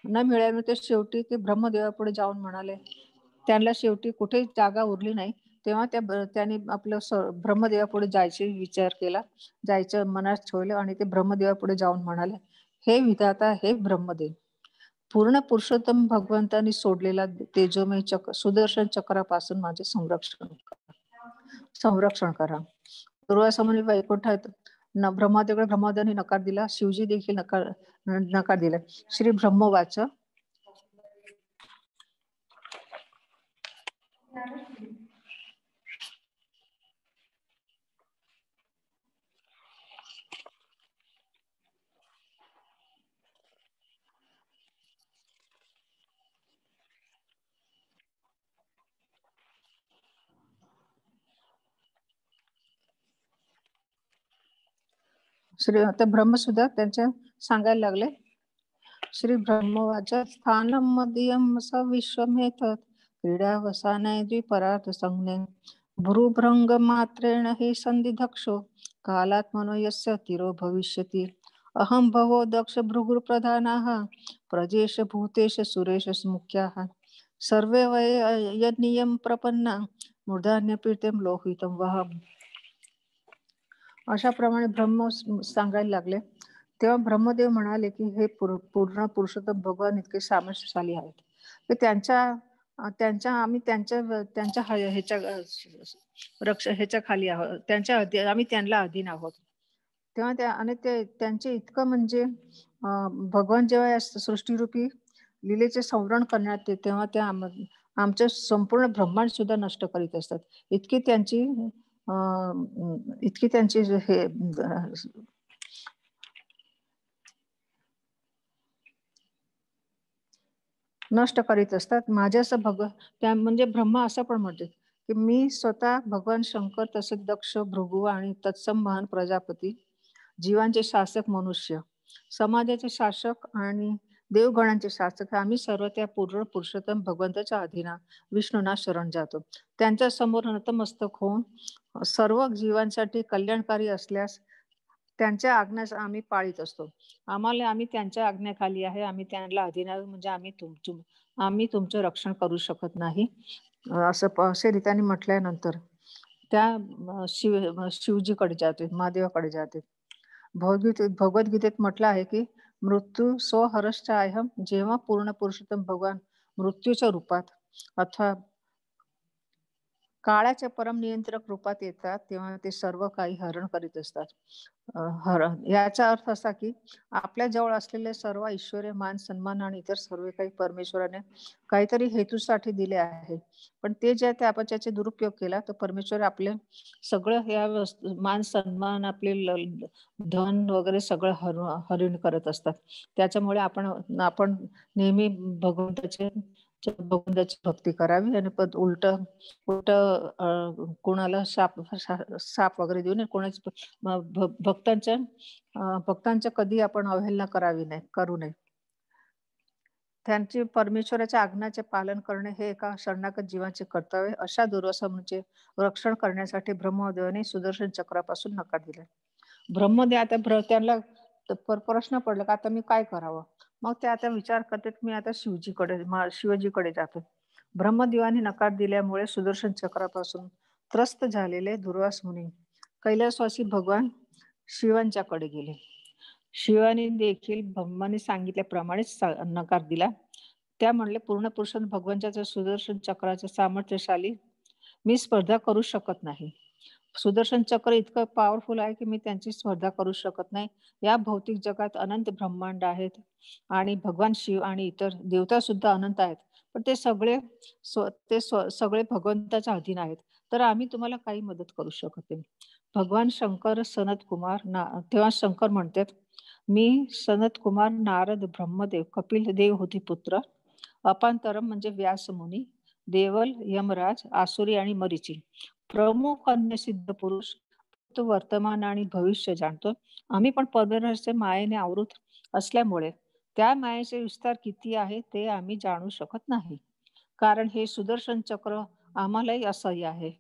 न मिळाल्यामुळे ते शेवटी ते ब्रह्मदेवापुढे जाऊन म्हणाले. त्यांना शेवटी कुठेच जागा उरली नाही. तेव्हा त्यांनी आपलं ब्रह्मदेवापुढे जायचे विचार केला, जायचं मनात ठेवलं आणि ते ब्रह्मदेवापुढे जाऊन म्हणाले, हे विधाता, हे ब्रह्मदेव, पूर्ण पुरुषोत्तम भगवंतांनी सोडलेला तेजोमय सुदर्शन चक्रापासून माझे संरक्षण करा. दुर्वासामुनी वैकुंठात ब्रह्मदेवाने नकार दिला. शिवजी देखील नकार दिला. श्री ब्रह्मवाच, आता ब्रह्म सुद्धा त्यांच्या सांगायला लागले. श्री ब्रह्मवाच, स्थानम मदीयम स विश्वमेतत् क्रीडावसाने द्विपरात संज्ञे भ्रूभृंग मात्रेण हि संधिधक्षो कालात्मनो यस्य तिरो भविष्यति अहं भवो दक्ष भृगुप्रधानाः प्रजेश भूतेश सुरेश मुख्याः सर्वे वै यज्ञियं प्रपन्ना मूर्धान्यपीठं लोहितं वहम्. अशा प्रमाणे ब्रह्म सांगायला लागले. तेव्हा ब्रह्मदेव म्हणाले की हे पूर्ण पुरुषोत्तम भगवान इतके सामर्थ्यशाली आहेत की आम्ही त्यांच्या ह्याच्या खाली आहोत, आम्ही त्यांना अधीन आहोत. तेव्हा त्यांचे इतकं म्हणजे भगवान जेव्हा या सृष्टीरूपी लीलेचे संवरण करण्यात येते तेव्हा त्या आमचे संपूर्ण ब्रह्मांड सुद्धा नष्ट करीत असतात. इतकी त्यांची हे नष्ट करीत असतात. माझ्यासं त्या म्हणजे ब्रह्मा असं पण म्हणते की मी स्वतः भगवान शंकर, तसेच दक्ष, भृगु आणि तत्सम महान प्रजापती, जीवांचे शासक मनुष्य, समाजाचे शासक आणि देवगणांचे शासक, आम्ही सर्व त्या पूर्ण पुरुषोत्तम भगवंताच्या अधीना विष्णूंना शरण जातो. त्यांच्या समोर नतमस्तक होऊन सर्व जीवांसाठी कल्याणकारी असल्यास त्यांच्या आज्ञा आम्ही पाळीत असतो. आम्ही त्यांच्या आज्ञेखाली आहे, आम्ही त्यांना अधीन आहोत, म्हणजे आम्ही तुमचं रक्षण करू शकत नाही असे रीतीने म्हटल्यानंतर त्या शिवजीकडे जाते, महादेवाकडे जाते. भगवद्गीतेत म्हटलं आहे की मृत्यू स्वहरश्चायहम, जेव्हा पूर्ण पुरुषोत्तम भगवान मृत्यूच्या रूपात अथवा काळाच्या परम नियंत्रक रूपात येतात तेव्हा ते सर्व काही हरण करीत असतात. याचा अर्थ असा की आपल्या जवळ असलेले सर्व ऐश्वर्य, मान, सन्मान आणि इतर सर्व काही परमेश्वराने काहीतरी हेतूसाठी दिले आहे, पण ते जे आपण त्याचे दुरुपयोग केला तर परमेश्वर आपले सगळं या मान, सन्मान, आपले धन वगैरे सगळं हरण करत असतात. त्याच्यामुळे आपण नेहमी भगवंताची भक्ती करावी आणि उलट कोणाला साप वगैरे देऊन भक्तांच्या कधी आपण अवहेलना करू नये. त्यांची परमेश्वराच्या आज्ञाचे पालन करणे हे एका शरणागत जीवाचे कर्तव्य. अशा दुर्वासाचे रक्षण करण्यासाठी ब्रह्मदेवाने सुदर्शन चक्रापासून नकार दिला. ब्रह्मदेव आता त्यांना प्रश्न पडला का आता मी काय करावं. मग ते आता विचार करतात मी आता शिवजीकडे जातो. ब्रह्मदेवाने नकार दिल्यामुळे सुदर्शन चक्रापासून त्रस्त झालेले दुर्वास मुनी कैलासवासी भगवान शिवांच्याकडे गेले. शिवाने देखील ब्रह्माने सांगितल्याप्रमाणेच नकार दिला. त्या म्हणले, पूर्ण पुरुषांत भगवानच्या सुदर्शन चक्राच्या सामर्थ्यशाली मी स्पर्धा करू शकत नाही. सुदर्शन चक्र इतकं पॉवरफुल आहे की मी त्यांची स्पर्धा करू शकत नाही. या भौतिक जगात अनंत ब्रह्मांड आहेत आणि भगवान शिव आणि इतर देवता सुद्धा अनंत आहेत. पण ते सगळे भगवंताच्या अधीन आहेत. तर आम्ही तुम्हाला काही मदत करू शकत नाही. भगवान शंकर सनत कुमार तेव्हा शंकर म्हणतात, मी सनत कुमार नारद ब्रह्मदेव कपिल देव होती पुत्र, अपांतरम म्हणजे व्यास मुनी, देवल यमराज आसुरी आणि मरीची, प्रमुख अन्य सिद्ध पुरुष, तो वर्तमान आणि भविष्य जाणतो. आम्ही पण परमेश्वराचे मायेने आवृत असल्यामुळे त्या मायेचे विस्तार किती आहे ते आम्ही जाणू शकत नाही. कारण हे सुदर्शन चक्र आम्हालाही असह्य आहे.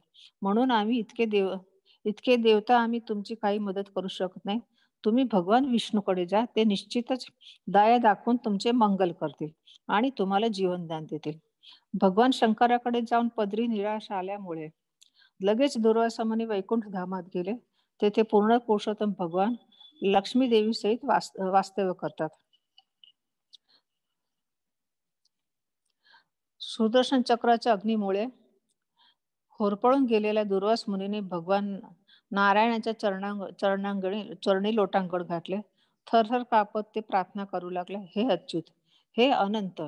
म्हणून आम्ही इतके देवता आम्ही तुमची काही मदत करू शकत नाही. तुम्ही भगवान विष्णूकडे जा, ते निश्चितच दया दाखवून तुमचे मंगल करतील आणि तुम्हाला जीवनदान देतील. भगवान शंकराकडे जाऊन पदरी निराश आल्यामुळे लगेच दुर्वासा मुनी वैकुंठ धामात गेले. तेथे पूर्ण पुरुषोत्तम भगवान लक्ष्मी देवी सहित वास्तव्य करतात. सुदर्शन चक्राच्या अग्नीमुळे होरपळून गेलेल्या दुर्वास मुनीने भगवान नारायणाच्या चरणी लोटांगण घातले. थरथर कापत ते प्रार्थना करू लागले, हे अच्युत, हे अनंत,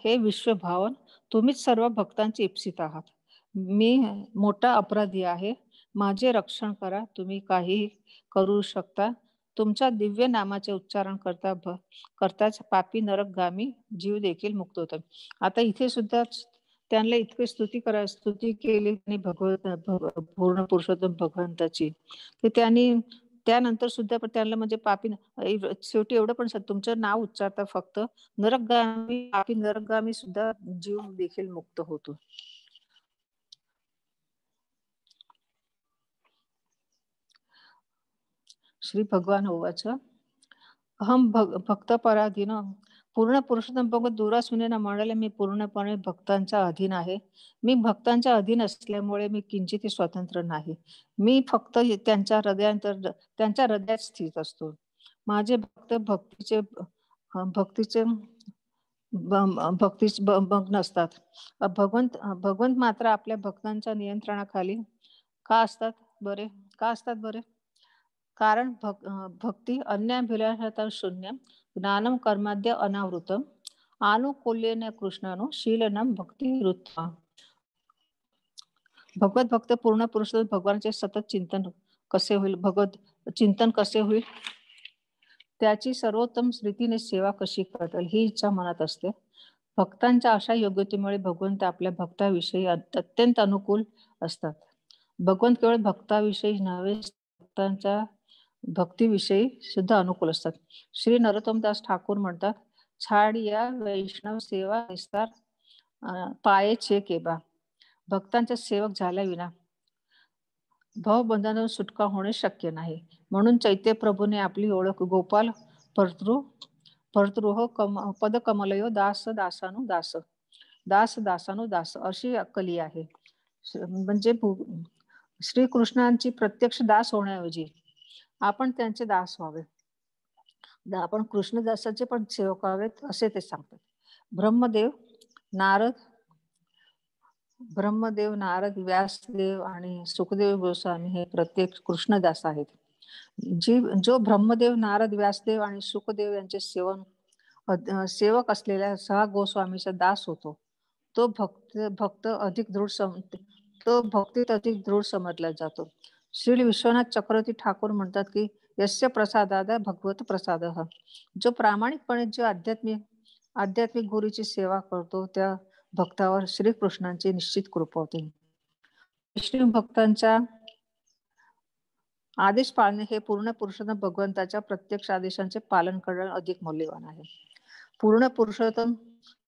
हे विश्वभावन, तुम्हीच सर्व भक्तांचे इप्सित आहात. मी मोठा अपराधी आहे, माझे रक्षण करा. तुम्ही काही करू शकता. तुमच्या दिव्य नामाचे उच्चारण करताच पापी नरकगामी जीव देखील मुक्त होतो. आता इथे सुद्धा त्यांना इतके स्तुती केली आणि पूर्ण पुरुषोत्तम भगवंताची, की त्यांनी त्यानंतर सुद्धा त्यांना म्हणजे पापी शेवटी एवढं पण तुमचं नाव उच्चारता फक्त पापी नरकगामी सुद्धा जीव देखील मुक्त होतो. श्री भगवान उवाच, अहम भक्त पराधीन, पूर्ण पुरुषोत्तम भगवत दुर्वास मुनींना म्हणाले, मी पूर्णपणे भक्तांच्या अधीन आहे. मी भक्तांच्या अधीन असल्यामुळे मी किंचित स्वतंत्र नाही. मी फक्त त्यांच्या हृदयात स्थित असतो. माझे भक्त भक्तीचे मग्न असतात. भगवंत मात्र आपल्या भक्तांच्या नियंत्रणाखाली का असतात बरे? कारण भक्ती अन्याभिलाषता शून्य, ज्ञानम कर्माद्य अनावृतम, आनुकूल्येन कृष्णानु शीलनम भक्ती रुत्तम. भगवत भक्त पूर्ण पुरुष भगवानचे सतत चिंतन कसे होईल, त्याची सर्वोत्तम रीतीने सेवा कशी करतील ही इच्छा मनात असते. भक्तांच्या अशा योग्यतेमुळे भगवंत आपल्या भक्ताविषयी अत्यंत अनुकूल असतात. भगवंत केवळ भक्ताविषयी नव्हे, भक्तांच्या भक्तीविषयी सुद्धा अनुकूल असतात. श्री नरोत्तमदास ठाकूर म्हणतात, छाडिया वैष्णव सेवा विस्तार पाये छे केबा. भक्तांच्या सेवक झाल्याविना भवबंधनातून सुटका होणे शक्य नाही. म्हणून चैत्य प्रभूने आपली ओळख गोपाल भर्तृ पद कमलयो दास दासानु दास अशी अक्कली आहे. म्हणजे श्रीकृष्णांची प्रत्यक्ष दास होण्याऐवजी आपण त्यांचे दास व्हावे, आपण कृष्णदासाचे पण सेवक व्हावेत असे ते सांगतात. ब्रह्मदेव नारद व्यासदेव आणि सुखदेव गोस्वामी हे प्रत्येक कृष्णदास आहेत. जो ब्रह्मदेव नारद व्यासदेव आणि सुखदेव यांचे सेवक असलेल्या 6 गोस्वामीचा दास होतो, तो भक्तीत अधिक दृढ समजला जातो. श्री विश्वनाथ चक्रवर्ती ठाकूर म्हणतात की यस्य प्रसादाद भगवत प्रसाद. जो प्रामाणिकपणे आध्यात्मिक गुरूची सेवा करतो त्या भक्तावर श्रीकृष्णांची निश्चित कृपा होते. विष्णू भक्तांच्या आदेश पाळणे हे पूर्ण पुरुषोत्तम भगवंताच्या प्रत्यक्ष आदेशांचे पालन करणे अधिक मौल्यवान आहे. पूर्ण पुरुषोत्तम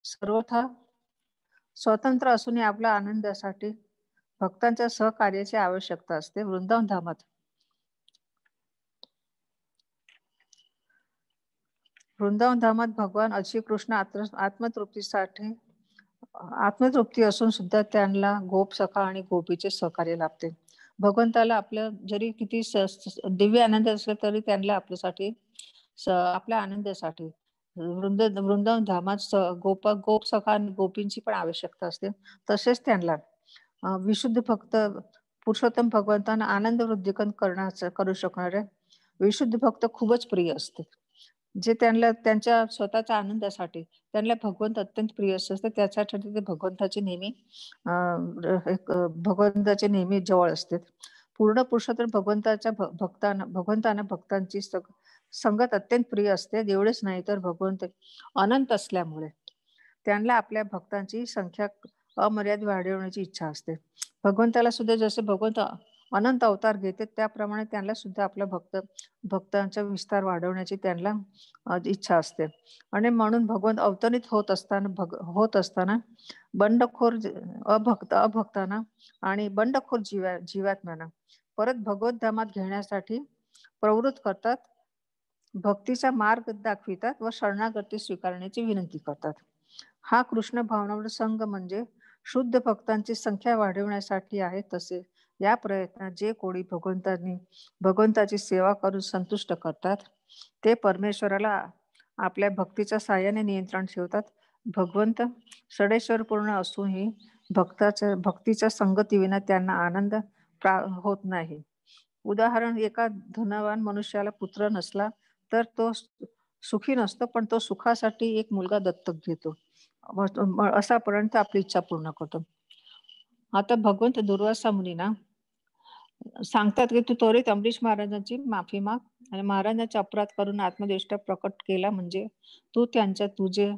सर्वथा स्वतंत्र असूनही आपल्या आनंदासाठी भक्तांच्या सहकार्याची आवश्यकता असते. वृंदावन धामात भगवान श्रीकृष्ण आत्मतृप्ती असून सुद्धा त्यांना गोप सखा आणि गोपीचे सहकार्य लाभते. भगवंताला आपलं जरी किती दिव्य आनंद असला तरी त्यांना आपल्यासाठी आपल्या आनंदासाठी वृंदावन धामात गोप सखा आणि गोपींची पण आवश्यकता असते. तसेच त्यांना विशुद्ध भक्त पुरुषोत्तम भगवंतांना आनंद वृद्धिकन करू शकणारे विशुद्ध भक्त खूपच प्रिय असते. जे त्यांना त्यांच्या स्वतःच्या आनंदासाठी त्यांना भगवंत अत्यंत प्रिय असते. त्याच्यासाठी ते भगवंताचे नेहमी जवळ असते. पूर्ण पुरुषोत्तम भगवंतांना भक्तांची संगत अत्यंत प्रिय असते. एवढेच नाही तर भगवंत अनंत असल्यामुळे त्यांना आपल्या भक्तांची संख्या अमर्यादित वाढवण्याची इच्छा असते. भगवंताला सुद्धा जसे भगवंत अनंत अवतार घेते त्याप्रमाणे त्यांना सुद्धा आपल्या भक्तांचा विस्तार वाढवण्याची त्यांना इच्छा असते. आणि म्हणून भगवंत अवतरित होत असताना बंडखोर अभक्तांना आणि बंडखोर जीवात्म्यांना परत भगवत धामात घेण्यासाठी प्रवृत्त करतात, भक्तीचा मार्ग दाखवितात व शरणागती स्वीकारण्याची विनंती करतात. हा कृष्ण भावनामृत संघ म्हणजे शुद्ध भक्तांची संख्या वाढवण्यासाठी आहे. तसे या प्रयत्नात जे कोणी भगवंताची सेवा करून संतुष्ट करतात ते परमेश्वराला आपल्या भक्तीच्या साहाय्याने नियंत्रण ठेवतात. भगवंत षडेश्वरपूर्ण असूनही भक्तीच्या संगतीविना त्यांना आनंद होत नाही. उदाहरण, एका धनवान मनुष्याला पुत्र नसला तर तो सुखी नसतो, पण तो सुखासाठी एक मुलगा दत्तक घेतो. असापर्यंत आपली इच्छा पूर्ण करतो. आता भगवंत दुर्वासा मुनींना सांगतात की तू त्वरित अमरीश महाराजांची माफी माग आणि महाराजांचा अपराध करून आत्मदेष्टा प्रकट केला म्हणजे तू तुझे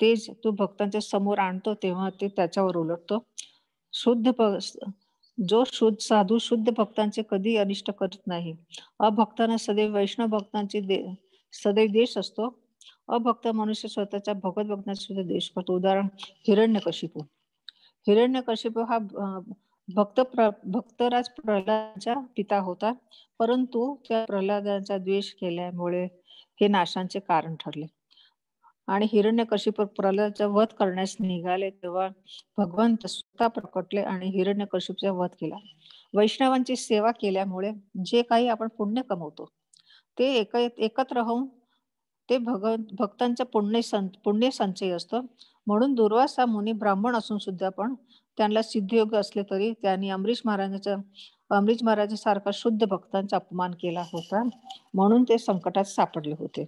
तेज तू भक्तांच्या समोर आणतो तेव्हा ते त्याच्यावर उलटतो. जो शुद्ध साधू शुद्ध भक्तांचे कधी अनिष्ट करत नाही. अभक्तांना सदैव वैष्णव भक्तांची सदैव द्वेष असतो. अभक्त मनुष्य स्वतःच्या भगवत भक्तांचा सुद्धा द्वेष करतो. उदाहरण, हिरण्यकशिपू हा भक्तराज प्रल्हादाचा पिता होता, परंतु त्या प्रल्हादाचा द्वेष केल्यामुळे हे नाशांचे कारण ठरले आणि हिरण्यकशिपू प्रल्हादाचा वध करण्यास निघाले तेव्हा भगवंत स्वतः प्रकटले आणि हिरण्यकशिपूचा वध केला. वैष्णवांची सेवा केल्यामुळे जे काही आपण पुण्य कमवतो ते एकत्र होऊन ते भक्तांचा पुण्य संचय असतो. म्हणून दुर्वासा मुनी ब्राह्मण असून सुद्धा पण त्यांना सिद्धयोग असले तरी त्यांनी अमरीश महाराजांसारखा शुद्ध भक्तांचा अपमान केला होता, म्हणून ते संकटात सापडले होते.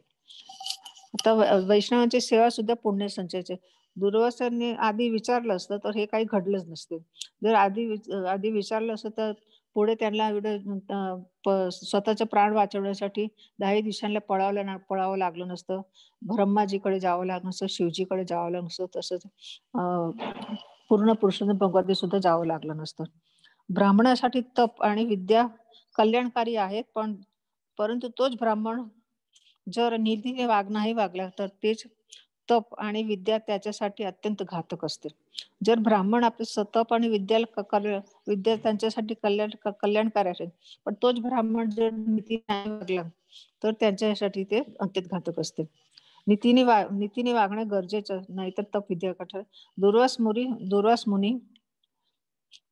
आता वैष्णवांची सेवा सुद्धा पुण्य संचयाचे. दुर्वासांनी आधी विचारलं असतं तर हे काही घडलंच नसते. जर आधी विचारलं असतं तर पुढे त्यांना स्वतःचा प्राण वाचवण्यासाठी 10 दिशांना पळावं लागलं नसतं. ब्रह्माजीकडे जावं लागलं नसतं, शिवजीकडे जावं लागलं नसतं, तसंच पूर्ण पुरुषोत्तम भगवंताकडे सुद्धा जावं लागलं नसतं. ब्राह्मणासाठी तप आणि विद्या कल्याणकारी आहेत, परंतु तोच ब्राह्मण जर नीतीने नाही वागला तर तेच तप आणि विद्या त्याच्यासाठी अत्यंत घातक असते. जर ब्राह्मण आपले तप आणि विद्या त्यांच्यासाठी कल्याणकारी असेल, पण तोच ब्राह्मण जर नीतीने नाही वागला तर त्यांच्यासाठी ते अत्यंत घातक असते. नीतीने वागणे गरजेचं, नाहीतर तप विद्या कठोर. दुर्वास मुनी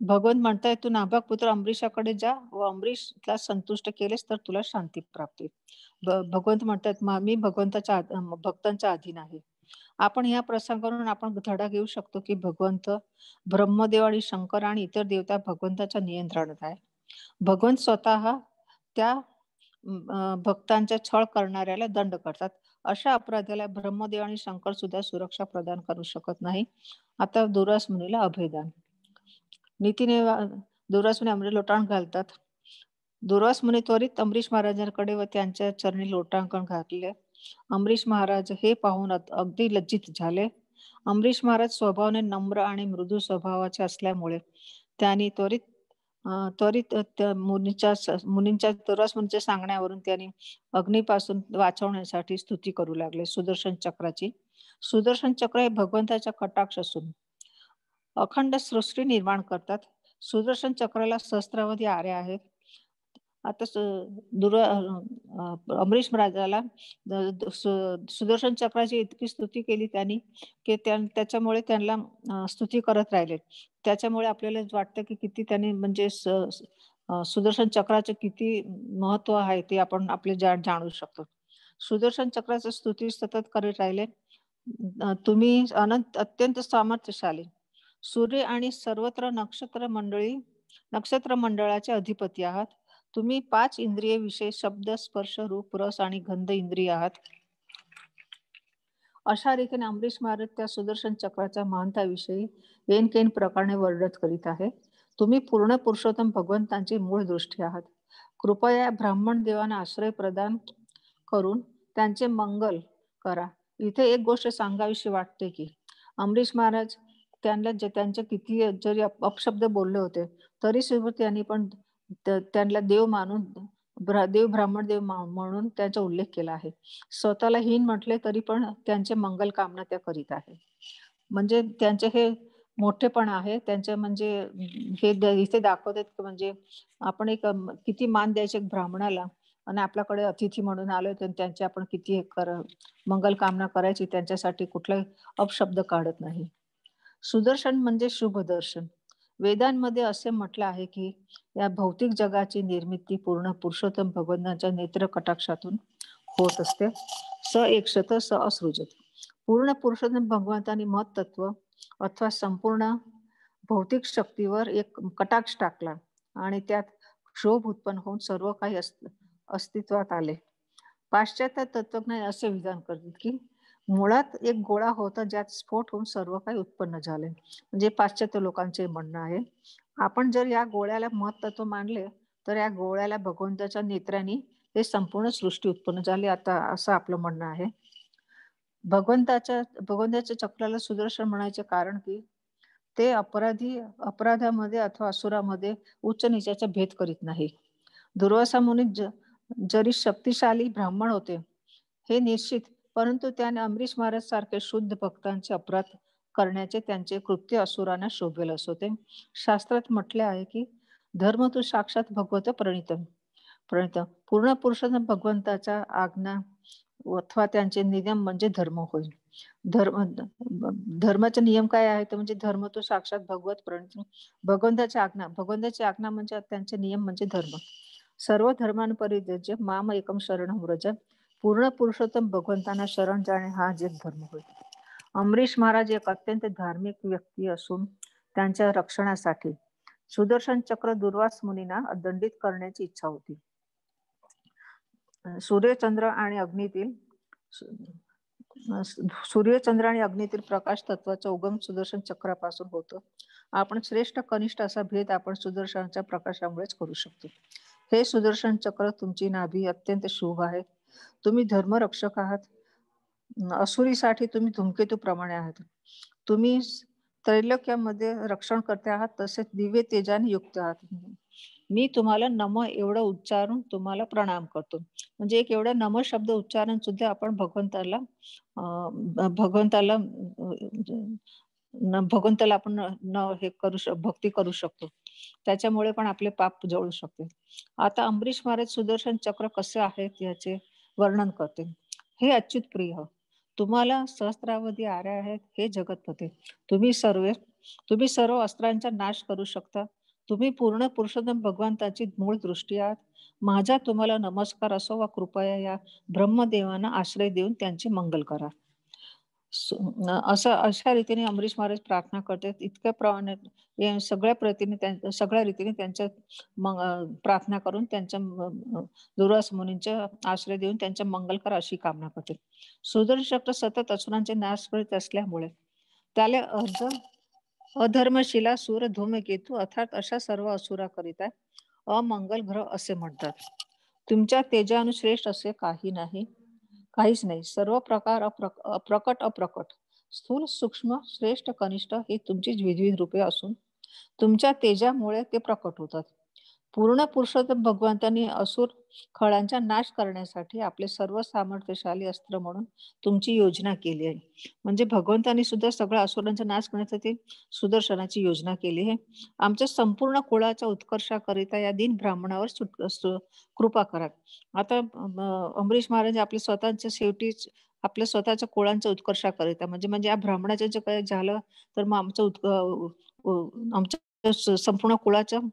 भगवंत म्हणताय तू नाभाग पुत्र अमरीशाकडे जा व अमरीशला संतुष्ट केलेस तर तुला शांती प्राप्त होईल. भगवंत म्हणतात मी भक्तांच्या अधीन आहे. आपण या प्रसंगावरून आपण धडा घेऊ शकतो की भगवंत ब्रह्मदेव आणि शंकर आणि इतर देवता भगवंताच्या नियंत्रणात आहे. भगवंत स्वतः त्या भक्तांचा छळ करणाऱ्याला दंड करतात. अशा अपराधाला ब्रह्मदेव आणि शंकर सुद्धा सुरक्षा प्रदान करू शकत नाही. आता दुर्वास मुनीला अभयदान. नीतीने दुर्वास मुनी अमृत लोटांगण घालतात. दुर्वास मुनी त्वरित अमरीश महाराजांकडे व त्यांच्या चरणी लोटांगण घातले. अमरीश महाराज हे पाहून अगदी लज्जित झाले. अमरीश महाराज स्वभावाने नम्र आणि मृदू स्वभावाचे असल्यामुळे त्यांनी त्वरित मुनींच्या दुर्वास मुनीच्या सांगण्यावरून त्यांनी अग्नीपासून वाचवण्यासाठी स्तुती करू लागले सुदर्शन चक्राची. सुदर्शन चक्र हे भगवंताच्या कटाक्ष असून अखंड सृष्टी निर्माण करतात. सुदर्शन चक्राला सहस्रावधी आऱ्या आहेत. आता अमरीश महाराजाला सुदर्शन चक्राची इतकी स्तुती केली त्यांनी की त्याच्यामुळे त्यांना स्तुती करत राहिले. त्याच्यामुळे आपल्याला वाटतं की किती त्यांनी म्हणजे सुदर्शन चक्राचे किती महत्व आहे ते आपण आपले जाणू शकतो. सुदर्शन चक्राची स्तुती सतत करीत राहिले. तुम्ही अत्यंत सामर्थ्यशाली सूर्य आणि सर्वत्र नक्षत्र मंडळाचे अधिपती आहात. तुम्ही 5 इंद्रिय विषय शब्द, स्पर्श, रूप, रस आणि गंध इंद्रिय आहात. अशा रीतीने अमरीश महाराज त्या सुदर्शन चक्राच्या महानताविषयी ऐन प्रकारे वर्णन करीत आहे. तुम्ही पूर्ण पुरुषोत्तम भगवंतांची मूळ दृष्टी आहात. कृपया ब्राह्मण देवांना आश्रय प्रदान करून त्यांचे मंगल करा. इथे एक गोष्ट सांगावीशी वाटते की अमरीश महाराज त्यांचे किती जरी अपशब्द बोलले होते तरी सुद्धा त्यांनी पण त्यांना देव मानून ब्राह्मण देव म्हणून त्यांचा उल्लेख केला आहे. स्वतःला हीन म्हटले तरी पण त्यांचे मंगल कामना त्या करीत आहे. म्हणजे त्यांचे हे मोठेपण आहे. त्यांचे म्हणजे हे इथे दाखवतात की म्हणजे आपण एक किती मान द्यायचे एक ब्राह्मणाला आणि आपल्याकडे अतिथी म्हणून आले तर त्यांची आपण किती मंगल कामना करायची, त्यांच्यासाठी कुठलाही अपशब्द काढत नाही. सुदर्शन म्हणजे शुभ दर्शन. वेदांमध्ये असे म्हटलं आहे की या भौतिक जगाची निर्मिती पूर्ण पुरुषोत्तम भगवंतांच्या नेत्र कटाक्षातून होत असते. स एकशत स असृजत. पूर्ण पुरुषोत्तम भगवंतांनी महत्त्व अथवा संपूर्ण भौतिक शक्तीवर एक कटाक्ष टाकला आणि त्यात क्षोभ उत्पन्न होऊन सर्व काही अस्तित्वात आले. पाश्चात्य तत्वज्ञान असे विधान करतात की मुळात एक गोळा होता ज्यात स्फोट होऊन सर्व काही उत्पन्न झाले. म्हणजे पाश्चात्य लोकांचे म्हणणं आहे. आपण जर या गोळ्याला महत्त्व मानले तर या गोळ्याला भगवंताच्या नेत्रांनी हे संपूर्ण सृष्टी उत्पन्न झाली आता असं आपलं म्हणणं आहे. भगवंताच्या चक्राला सुदर्शन म्हणायचे कारण की ते अपराधामध्ये अथवा असुरामध्ये उच्च नीचाचा भेद करीत नाही. दुर्वासा मुनी जरी शक्तिशाली ब्राह्मण होते हे निश्चित, परंतु त्याने अमरीश महाराज सारखे शुद्ध भक्तांचे अपराध करण्याचे त्यांचे कृत्य असुरांना शोभेल असोते. शास्त्रात म्हटले आहे की धर्म तू साक्षात भगवत प्रणित. पूर्ण पुरुषोत्तम भगवंताचा आज्ञा अथवा त्यांचे नियम म्हणजे धर्म होईल. धर्माचे नियम काय आहे तर म्हणजे धर्म तो साक्षात भगवत प्रणित. भगवंताची आज्ञा म्हणजे त्यांचे नियम म्हणजे धर्म. सर्व धर्मांपरित्यज्य माम एकम शरणं व्रज. पूर्ण पुरुषोत्तम भगवंतांना शरण जाणे हा जे धर्म होईल. अमरीश महाराज एक अत्यंत धार्मिक व्यक्ती असून त्यांच्या रक्षणासाठी सुदर्शन चक्र दुर्वास मुनींना दंडित करण्याची इच्छा होती. सूर्यचंद्र आणि अग्नीतील प्रकाश तत्वाचा उगम सुदर्शन चक्रापासून होतो. आपण श्रेष्ठ कनिष्ठ असा भेद आपण सुदर्शनाच्या प्रकाशामुळेच करू शकतो. हे सुदर्शन चक्र तुमची नाभी अत्यंत शुभ आहे. तुम्ही धर्मरक्षक आहात. असुरीसाठी तुम्ही धूमकेतू प्रमाणे आहात. तुम्ही त्रैलोक्यामध्ये रक्षण करते आहात तसेच दिव्य तेजाने युक्त आहात. मी तुम्हाला नम एवढं उच्चारून तुम्हाला प्रणाम करतो. म्हणजे एक एवढा नम शब्द उच्चारण सुद्धा आपण भगवंताला आपण हे भक्ती करू शकतो. त्याच्यामुळे पण आपले पाप जळू शकते. आता अमरीश महाराज सुदर्शन चक्र कसे आहेत याचे वर्णन करते. हे अच्युत प्रिय, तुम्हाला सहस्रावधी आऱ्या आहेत. हे जगतपते, तुम्ही सर्व अस्त्रांचा नाश करू शकता. तुम्ही पूर्ण पुरुषोत्तम भगवंताची मूळ दृष्टी आहात. माझा तुम्हाला नमस्कार असो व कृपया या ब्रह्मदेवांना आश्रय देऊन त्यांचे मंगल करा. अशा रीतीने अमरीश महाराज प्रार्थना करतात. इतक्या प्रमाणे सगळ्या रीतीने त्यांच्या प्रार्थना करून त्यांच्या दुर्वास मुनींच्या आश्रय देऊन त्यांच्या मंगल करा अशी कामना करतात. सुदर्शन चक्र सतत असुरांचे नाश करीत असल्यामुळे त्याला अधर्मशिला सूर धूमकेतू अर्थात अशा सर्व असुराकरिता अमंगल ग्रह असे म्हणतात. तुमच्या तेजानुश्रेष्ठ असे काहीच नाही. सर्व प्रकार अप्रकट स्थूल सूक्ष्म श्रेष्ठ कनिष्ठ ही तुमची विविध रूपे असून तुमच्या तेजामुळे ते प्रकट होतात. पूर्ण पुरुषोत्तम भगवंतांनी असुर खळांचा नाश करण्यासाठी आपले सर्व सामर्थ्यशाली अस्त्र म्हणून तुमची योजना केली आहे. म्हणजे भगवंतांनी सुद्धा सगळ्या असुरांचा नाश करण्यासाठी सुदर्शनाची योजना केली आहे. आमच्या संपूर्ण कुळाच्या उत्कर्षाकरिता या दीन ब्राह्मणावर कृपा करा. आता अमरीश महाराज आपल्या स्वतःच्या शेवटीच आपल्या स्वतःच्या कुळांच्या उत्कर्षाकरिता म्हणजे या ब्राह्मणाचं जे काही झालं तर मग आमच्या संपूर्ण कुळाचं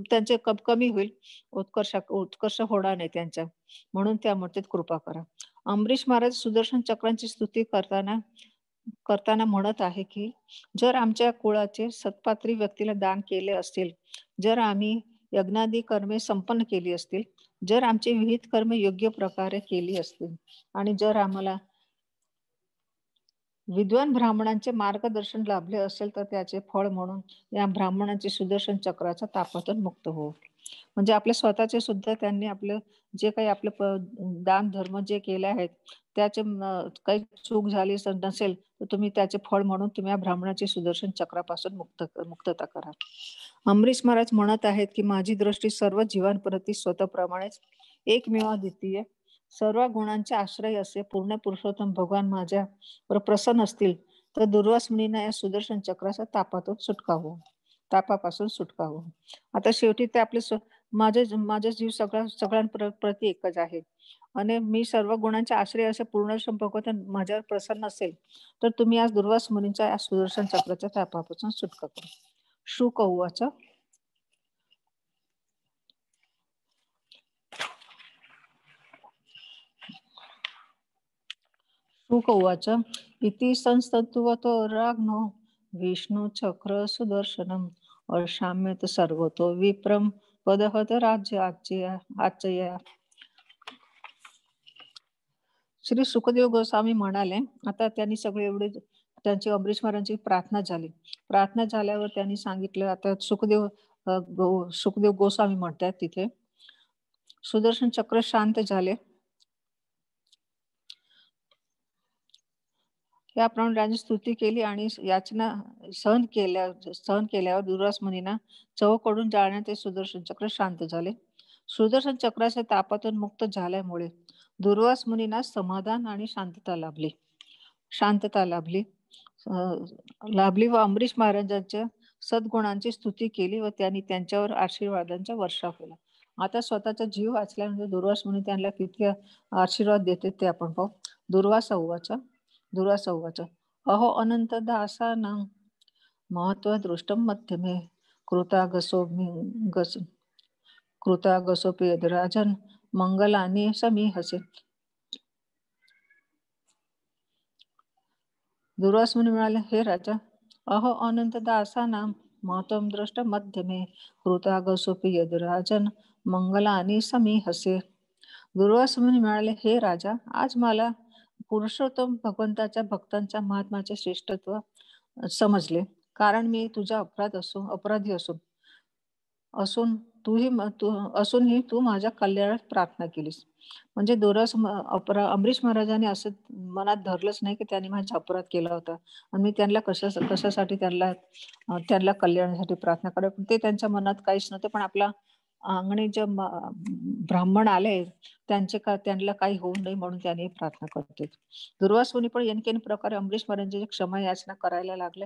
त्यांचे कमी होईल, उत्कर्ष होणार नाही त्यांच्या, म्हणून त्या मूर्तीत कृपा करा. अंबरीश महाराज सुदर्शन चक्रांची स्तुती करताना म्हणत आहे की जर आमच्या कुळाचे सत्पात्री व्यक्तीला दान केले असतील, जर आम्ही यज्ञादी कर्मे संपन्न केली असतील, जर आमची विहित कर्मे योग्य प्रकारे केली असतील आणि जर आम्हाला विद्वान ब्राह्मणांचे मार्गदर्शन लाभले असेल तर त्याचे फळ म्हणून या ब्राह्मणांचे सुदर्शन चक्राचा तापातून मुक्त हो. म्हणजे आपले स्वतःचे सुद्धा त्यांनी आपलं जे काही आपले दान धर्म जे केले आहेत त्याचे काही चूक झाली नसेल तर तुम्ही त्याचे फळ म्हणून तुम्ही या ब्राह्मणाची सुदर्शन चक्रापासून मुक्तता करा. अंबरीश महाराज म्हणत आहेत की माझी दृष्टी सर्व जीवांप्रती स्वतःप्रमाणेच एकमेव द्वितीय सर्व गुणांचे आश्रय असे पूर्ण पुरुषोत्तम भगवान माझ्यावर प्रसन्न असतील तर दुर्वास मुनींना या सुदर्शन चक्राचा तापापासून सुटका हो. आता शेवटी ते आपले माझा जीव सगळ्यांप्रती एकच आहे आणि मी सर्व गुणांचे आश्रय असे पूर्ण भगवंत माझ्यावर प्रसन्न असेल तर तुम्ही आज दुर्वास मुनींच्या या सुदर्शन चक्राच्या तापापासून सुटका करा. शुक उवाच शुक उवाच इति संस्तत्वतो राग्नो विष्णु चक्र सुदर्शनम अशाम्यत सर्वतो विप्रम पदहत राज्य आचया. श्री सुखदेव गोस्वामी म्हणाले, आता त्यांनी सगळे एवढे त्यांची अंबरीश महाराजांची प्रार्थना झाल्यावर त्यांनी सांगितलं, आता सुखदेव गोस्वामी म्हणतात तिथे सुदर्शन चक्र शांत झाले. याप्रमाणे त्यांनी स्तुती केली आणि याचना सहन केल्यावर दुर्वास मुनींना चहूकडून जाळण्यात ते सुदर्शन चक्र शांत झाले. सुदर्शन चक्राच्या तापातून मुक्त झाल्यामुळे दुर्वास मुनींना समाधान आणि शांतता लाभली व अंबरीश महाराजांच्या सद्गुणांची स्तुती केली व त्यांनी त्यांच्यावर आशीर्वादांचा वर्षाव केला. आता स्वतःचा जीव वाचल्यानंतर दुर्वास मुनी त्यांना किती आशीर्वाद देते ते आपण पाहू. दुर्वासा उवाच अहो अनंत दासानां महत्व दृष्टम मध्यमे कृतागसोपि यदराजन मंगलानि समीहसे. दुर्वास मुनी म्हणाले, हे राजा, अहो अनंत दासानां महत्वम दृष्ट मध्यमे कृतागसोपि यदराजन मंगलानि समीहसे. दुर्वास मुनी म्हणाले, हे राजा, आज मला पुरुषोत्तम भगवंताच्या भक्तांच्या महात्म्याचे श्रेष्ठत्व समजले, कारण मी तुझा अपराधी असूनही तू माझ्या कल्याणात प्रार्थना केलीस. म्हणजे अंबरीश महाराजांनी असं मनात धरलंच नाही की त्यांनी माझा अपराध केला होता आणि मी त्यांना कशासाठी त्यांना कल्याणासाठी प्रार्थना करा, पण ते त्यांच्या मनात काहीच नव्हते. पण आपला अंगणी जे ब्राह्मण आले त्यांना काही होऊ नये म्हणून त्यांनी प्रार्थना करते. दुर्वास मुनी पण एनकेन प्रकारे अंबरीश महाराजांची क्षमा याचना करायला लागले.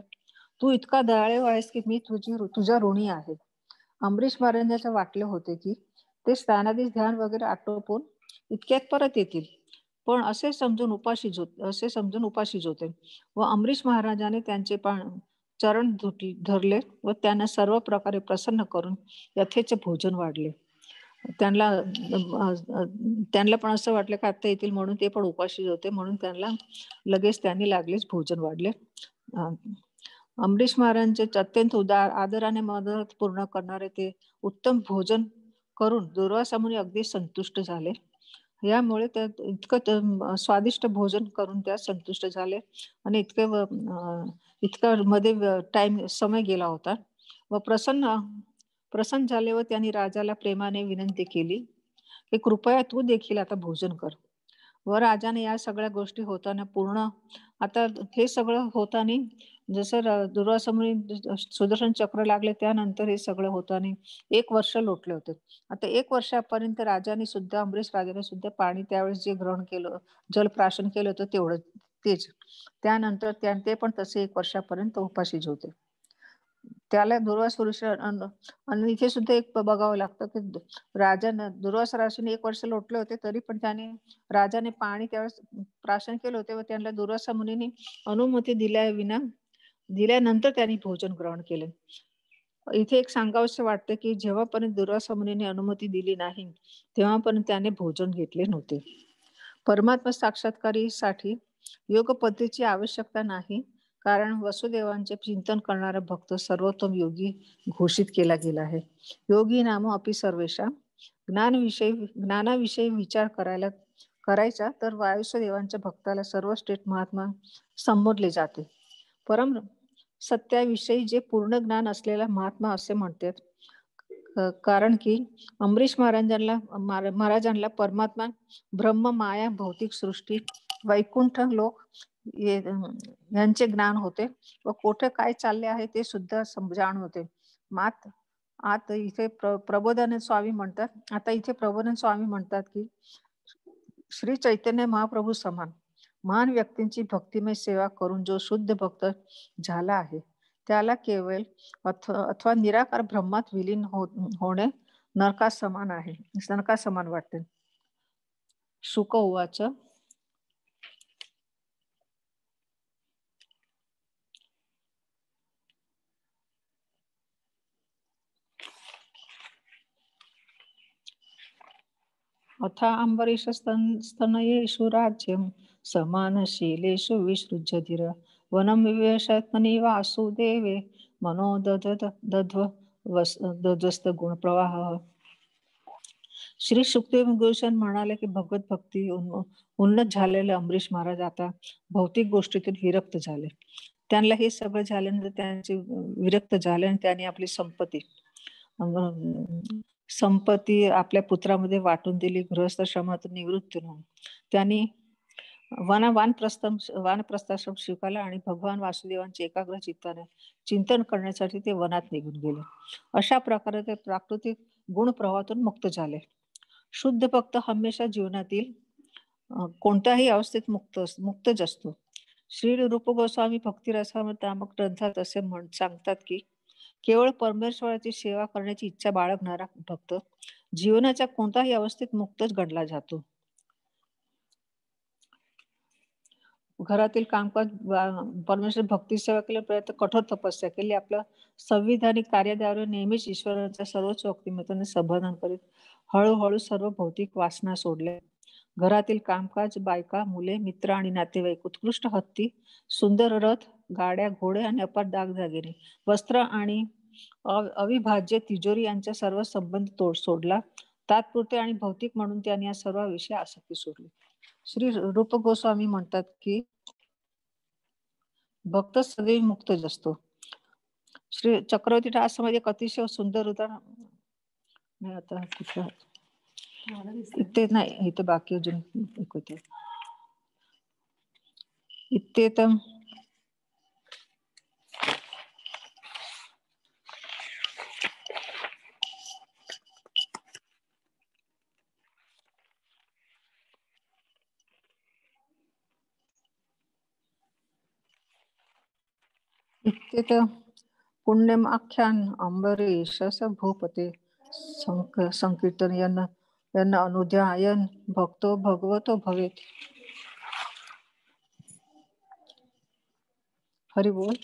तू इतका दयाळू आहेस की मी तुझ्या ऋणी आहे. अंबरीश महाराजांचे वाटले होते की ते स्नानादी ध्यान वगैरे आटोपून इतक्यात परत येतील, पण असे समजून उपाशी जोते व अंबरीश महाराजांनी त्यांचे चरण धरले व त्यांना सर्व प्रकारे प्रसन्न करून यथेच भोजन वाढले. त्यांना पण असं वाटलं की आता येतील म्हणून ते पण उपाशी होते, म्हणून त्यांनी लागलेच भोजन वाढले. अंबरीश महाराजांचे अत्यंत आदराने मदत पूर्ण करणारे ते उत्तम भोजन करून दुर्वासा मुनी अगदी संतुष्ट झाले. यामुळे त्या इतकं स्वादिष्ट भोजन करून त्या संतुष्ट झाले आणि इतका मध्ये समय गेला होता व प्रसन्न झाले व त्यांनी राजाला प्रेमाने विनंती केली की कृपया तू देखील आता भोजन कर. व राजाने या सगळ्या गोष्टी होताना आता हे सगळं होताना जसं दुर्वासा मुनी सुदर्शन चक्र लागले त्यानंतर हे सगळं होताना 1 वर्ष लोटले होते. आता 1 वर्षापर्यंत अंबरीश राजाने सुद्धा पाणी त्यावेळेस जे ग्रहण केलं, जलप्राशन केलं होतं तेच. त्यानंतर ते पण तसे 1 वर्षापर्यंत उपाशीच होते. त्याला आणि इथे सुद्धा एक बघावं लागतं की दुर्वासा राजाने 1 वर्ष लोटले होते, तरी पण राजाने पाणी त्यावेळेस प्राशन केले होते व त्यांना दुर्वासा मुनीने अनुमती दिल्या विना दिल्यानंतर त्यांनी भोजन ग्रहण केले. इथे एक सांगावंसं वाटतं की जेव्हापर्यंत दुर्वासा मुनीने अनुमती दिली नाही तेव्हापर्यंत त्याने भोजन घेतले नव्हते. परमात्मा साक्षात्कारीसाठी योग पद्धतीची आवश्यकता नाही, कारण वसुदेवांचे चिंतन करणारा भक्त सर्वोत्तम योगी घोषित केला गेला आहे. योगी नाम अपि सर्वेषां. ज्ञानाविषयी विचार करायचा तर वायुदेवांच्या भक्ताला सर्वश्रेष्ठ महात्मा संबोधले जाते. परम सत्याविषयी जे पूर्ण ज्ञान असलेला महात्मा असे म्हणतात, कारण की अमरीश महाराजांना परमात्मा, ब्रह्म, माया, भौतिक सृष्टी, वैकुंठ लोक यांचे ज्ञान होते व कुठे काय चालले आहे ते सुद्धा जाण होते. आता इथे प्रबोधन स्वामी म्हणतात की श्री चैतन्य महाप्रभू समान महान व्यक्तींची भक्तिमय सेवा करून जो शुद्ध भक्त झाला आहे त्याला केवळ अथवा निराकार ब्रह्मात विलीन होणे नरकासमान आहे, नरकासमान वाटते. शुक उवाच. अथा अंबरीश स्तनयेषु राज्यं समानशीलेषु विसृज्यधिर वनं विवेशत्मनि वासुदेवे मनो दध्वस्त गुणप्रवाह. श्री सुखदेव गोस्वामी म्हणाले की भगवत भक्ती उन्नत झालेले अमरीश महाराज आता भौतिक गोष्टीतून विरक्त झाले. त्यांना हे सगळं झाल्यानंतर त्यांचे विरक्त झाले आणि त्यांनी आपली संपत्ती आपल्या पुत्रामध्ये वाटून दिली. गृहस्थाश्रमातून निवृत्त होऊन त्यांनी वानप्रस्थाश्रम स्वीकारला आणि भगवान वासुदेवांचे एकाग्र चित्ताने चिंतन करण्यासाठी ते वनात निघून गेले. अशा प्रकारे ते प्राकृतिक गुण प्रवाहातून मुक्त झाले. शुद्ध भक्त हमेशा जीवनातील कोणत्याही अवस्थेत मुक्तच असतो. श्री रूप गोस्वामी भक्तिरसामृत नामक ग्रंथात असे सांगतात की केवळ परमेश्वराची सेवा करण्याची इच्छा बाळगणारा भक्त जीवनाच्या कोणत्याही अवस्थेत मुक्तच गणला जातो. घरातील कामकाज परमेश्वर भक्ती सेवा केली, प्रयत्न कठोर तपस्या केली, आपल्या संविधानिक कार्याद्वारे नेहमीच ईश्वराच्या सर्वोच्च व्यक्तिमत्वाने संबोधन करीत हळूहळू सर्व भौतिक वासना सोडल्या. घरातील कामकाज, बायका, मुले, मित्र आणि नातेवाईक, उत्कृष्ट हत्ती, सुंदर रथ, गाड्या, घोडे आणि अपार दागदागिने, वस्त्र आणि अविभाज्य तिजोरी यांचा सर्व संबंध सोडला. तात्पुरते आणि भौतिक म्हणून त्यांनी या सर्व विषयी आसक्ती सोडली. श्री रूप गोस्वामी म्हणतात की भक्त सदैव मुक्तच असतो. श्री चक्रवर्ती ठाकूरमध्ये एक अतिशय सुंदर उदाहरण आता इथे नाही, इथे बाकी अजून होते इथे तर पुण्यम आख्यान अंबरीश भूपते संकीर्तन यांना अनुध्यायन भक्तो भगवतो भवेत. हरि बोल.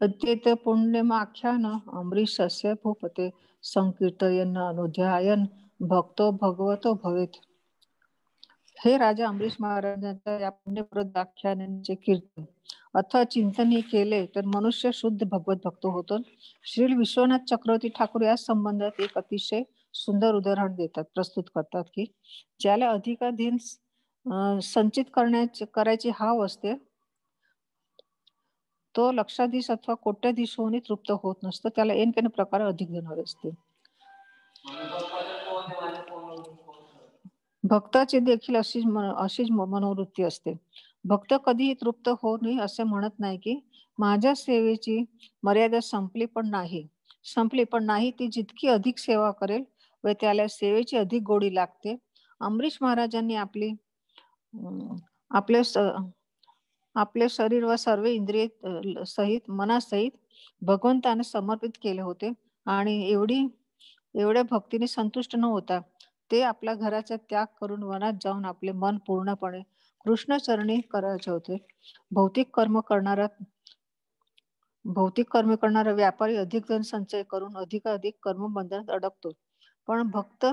अद्येत पुण्यम आख्यान अंबरीशस्य भूपते संकीर्तन अनुध्यायन भक्तो भगवतो भवेत. हे राजा अमरीश महाराजांच्या या पुण्यप्रद आख्यानांचे कीर्तन अथवा चिंतन केले तर मनुष्य शुद्ध भगवत भक्त होतो. श्री विश्वनाथ चक्रवर्ती ठाकूर या संबंधात एक अतिशय सुंदर उदाहरण प्रस्तुत करतात की ज्याला अधिकाधीन संचित करायची हाव असते तो लक्षाधीश अथवा कोट्याधीश होऊन तृप्त होत नसतो. त्याला काही प्रकारे अधिक देणार असते. भक्ताची देखील अशीच मनोवृत्ती असते. भक्त कधीही तृप्त होऊ नये असे म्हणत नाही की माझ्या सेवेची मर्यादा संपली पण नाही. ती जितकी अधिक सेवा करेल व त्याला सेवेची अधिक गोडी लागते. अमरीश महाराजांनी आपले शरीर व सर्व इंद्रिय सहित मनासहित भगवंताने समर्पित केले होते आणि एवढ्या भक्तीने संतुष्ट न होता ते आपल्या घराचा त्याग करून वनात जाऊन आपले मन पूर्णपणे कृष्णचरणी करायचे होते. भौतिक कर्म करणारा व्यापारी अधिक धन संचय करून अधिकाधिक कर्मबंधनात अडकतो, पण भक्त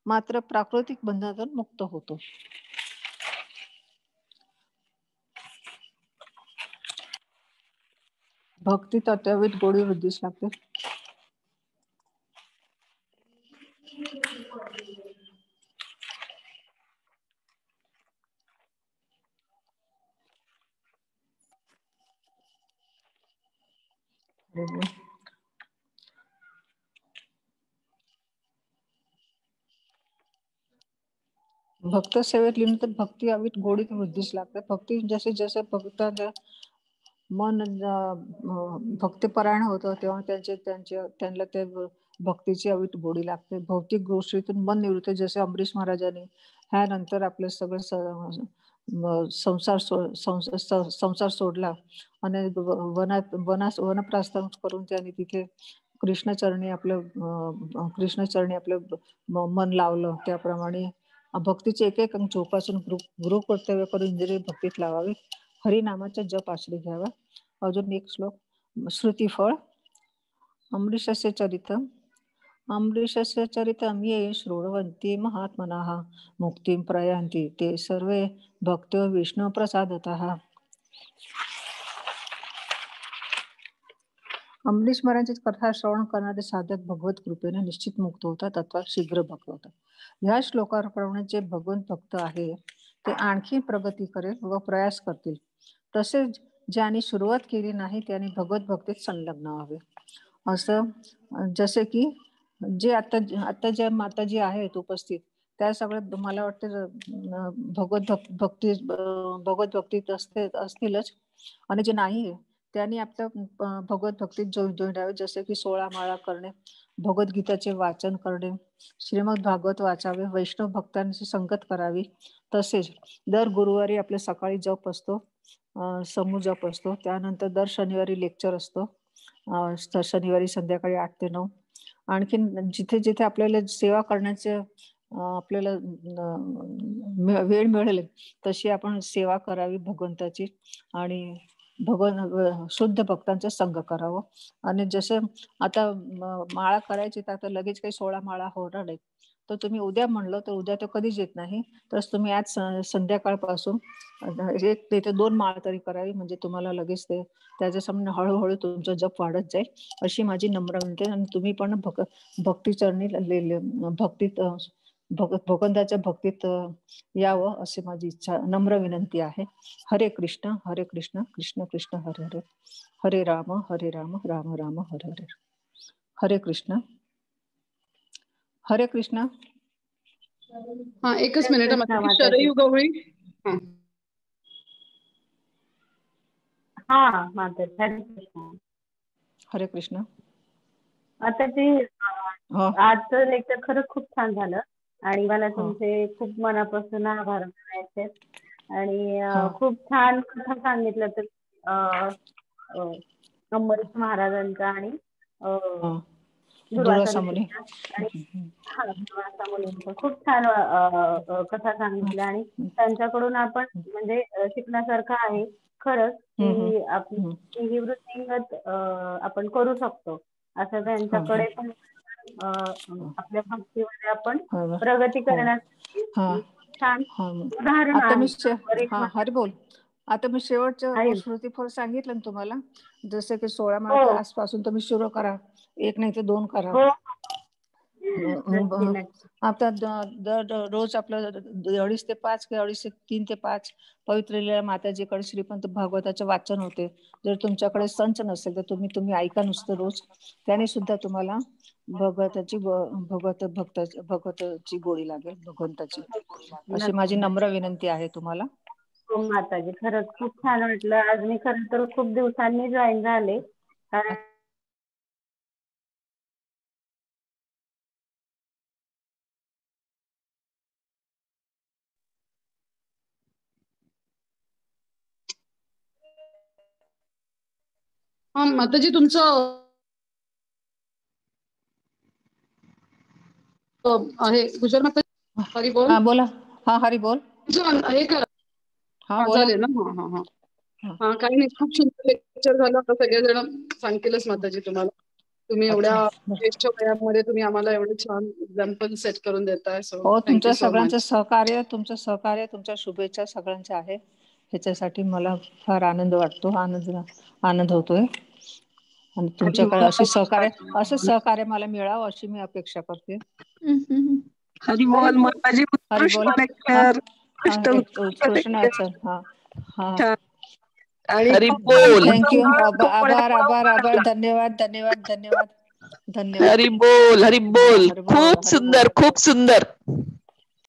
मात्र प्राकृतिक बंधनातून मुक्त होतो. भक्ती तत्वावीत गोडी वृद्धीस लागते. भक्त सेवेत लिहिलं तर भक्ती हवीत गोडीत वृद्धीस लागते. भक्ती जसे जसे भक्तांचं मन भक्तिपरायण होतं तेव्हा त्यांना ते भक्तीची हवीत गोडी लागते. भौतिक गोष्टीतून मन निवृत्त, जसे अमरीश महाराजांनी ह्यानंतर आपलं सगळं संसार सोडला आणि वनप्रस्थान करून त्यांनी तिथे कृष्णचरणी आपलं मन लावलं. त्याप्रमाणे भक्तीचे एक एक अंग जोपासून गृह कर्तव्य करून इंद्रिय भक्तीत लावावे. हरिनामाचा जप आश्रय घ्यावा. अजून एक श्लोक. श्रुतिफळ. अमरीशस्य चरितम ये शृण्वन्ति महात्मनः मुक्तिं प्रयान्ति ते सर्वे भक्तो विष्णु प्रसादतः. अमरीश महाराजांची कथा श्रवण करणारे साधक भगवत कृपेने निश्चित मुक्त होतात अथवा शीघ्र भक्त होतात. ह्या श्लोकाप्रमाणे जे भगवंत भक्त आहे ते आणखी प्रगती करेल व प्रयास करतील. तसेच ज्यांनी सुरुवात केली नाही त्यांनी भगवत भक्तीत संलग्न व्हावे. असं जसे की जे आता ज्या माताजी आहेत उपस्थित त्या सगळ्या मला वाटतं भगवत भक्तीत असतीलच, आणि जे नाही त्यांनी आपल्या भगवत भक्तीत जोडावे. जसे की 16 माळा करणे, भगवद्गीताचे वाचन करणे, श्रीमद भागवत वाचावे, वैष्णव भक्तांची संगत करावी. तसेच दर गुरुवारी आपल्या सकाळी जप असतो, समूह जप असतो. त्यानंतर दर शनिवारी लेक्चर असतो, शनिवारी संध्याकाळी 8 ते 9. आणखीन जिथे जिथे आपल्याला सेवा करण्याचे आपल्याला वेळ मिळेल तशी आपण सेवा करावी भगवंताची, आणि शुद्ध भक्तांचा संग करावं. आणि जसे आता माळा करायची तर आता लगेच काही 16 माळा होणार नाही, तर तुम्ही उद्या म्हणलं तर उद्या तो कधीच येत नाही. तर तुम्ही आज संध्याकाळपासून 1 ते 2 माळ तरी करावी, म्हणजे तुम्हाला लगेच त्याच्या सामने हळूहळू तुमचा जप वाढत जाईल, अशी माझी नम्र विनंती. आणि तुम्ही पण भक्तीचरणी भक्तीत भगवंताच्या भक्तीत यावं अशी माझी इच्छा, नम्र विनंती आहे. हरे कृष्ण कृष्ण कृष्ण हरे हरे, हरे राम राम राम हरे हरे. हरे कृष्ण. हा, एकच मिनिट. शरयू गवळी. हा माता हरे कृष्ण. हरे कृष्ण. आता ते आजचं लेक्चर खरंच खूप छान झालं आणि मला तुमचे खूप मनापासून आभार मानायचे. आणि खूप छान कथा सांगितलं तर अमरीश महाराजांचा आणि दुर्वासा मुनींचा खूप छान कथा सांगितल्या, आणि त्यांच्याकडून आपण म्हणजे शिकण्यासारखं आहे खरंच की ही वृत्तींगत आपण करू शकतो. असं त्यांच्याकडे पण आपल्या भक्तीमध्ये आपण प्रगती करण्यासाठी छान उदाहरण आहे. हरी बोल. आता मी शेवटचं श्रुतिफळ सांगितलं ना तुम्हाला, जसं की 16 माळा आजपासून तुम्ही सुरू करा, 1 नाही तर 2 करा. आता रोज आपलं 2:30 ते 5 किंवा 3 ते 5 पवित्र लीला माताजीकडे श्रीपंत भागवताचे वाचन होते. जर तुमच्याकडे संच नसेल तर तुम्ही ऐका नुसतं रोज, त्याने सुद्धा तुम्हाला भगवताची गोडी लागेल, भगवंताची. अशी माझी नम्र विनंती आहे तुम्हाला. हो माताजी, खरंच खूप छान वाटलं. आज मी खरं तर खूप दिवसांनी जॉईन झाले. हा माताजी, तुमचं आहे गुजर माता. हरी बोल. हा बोला. हा हरी बोल. हे करा, झाले ना. हा काही नाही, खूप सुंदर लेक्चर झालं. आता सगळेजण सांगतीलच माताजी तुम्हाला. तुम्ही एवढ्या ज्येष्ठ वयामध्ये तुम्ही आम्हाला एवढे छान एक्झाम्पल सेट करून देताय. So thank you so much. तुमचं सहकार्य, तुमच्या शुभेच्छा सगळ्यांच्या आहे. ह्याच्यासाठी मला फार आनंद वाटतो, आनंद होतोय. आणि तुमच्याकडे असं सहकार्य मला मिळावं अशी मी अपेक्षा करते. हरिबोल माताजी. हरिबोल. उत्कृष्ट लेक्चर. थँक्यू. आभार. धन्यवाद. हरिबोल. खूप सुंदर.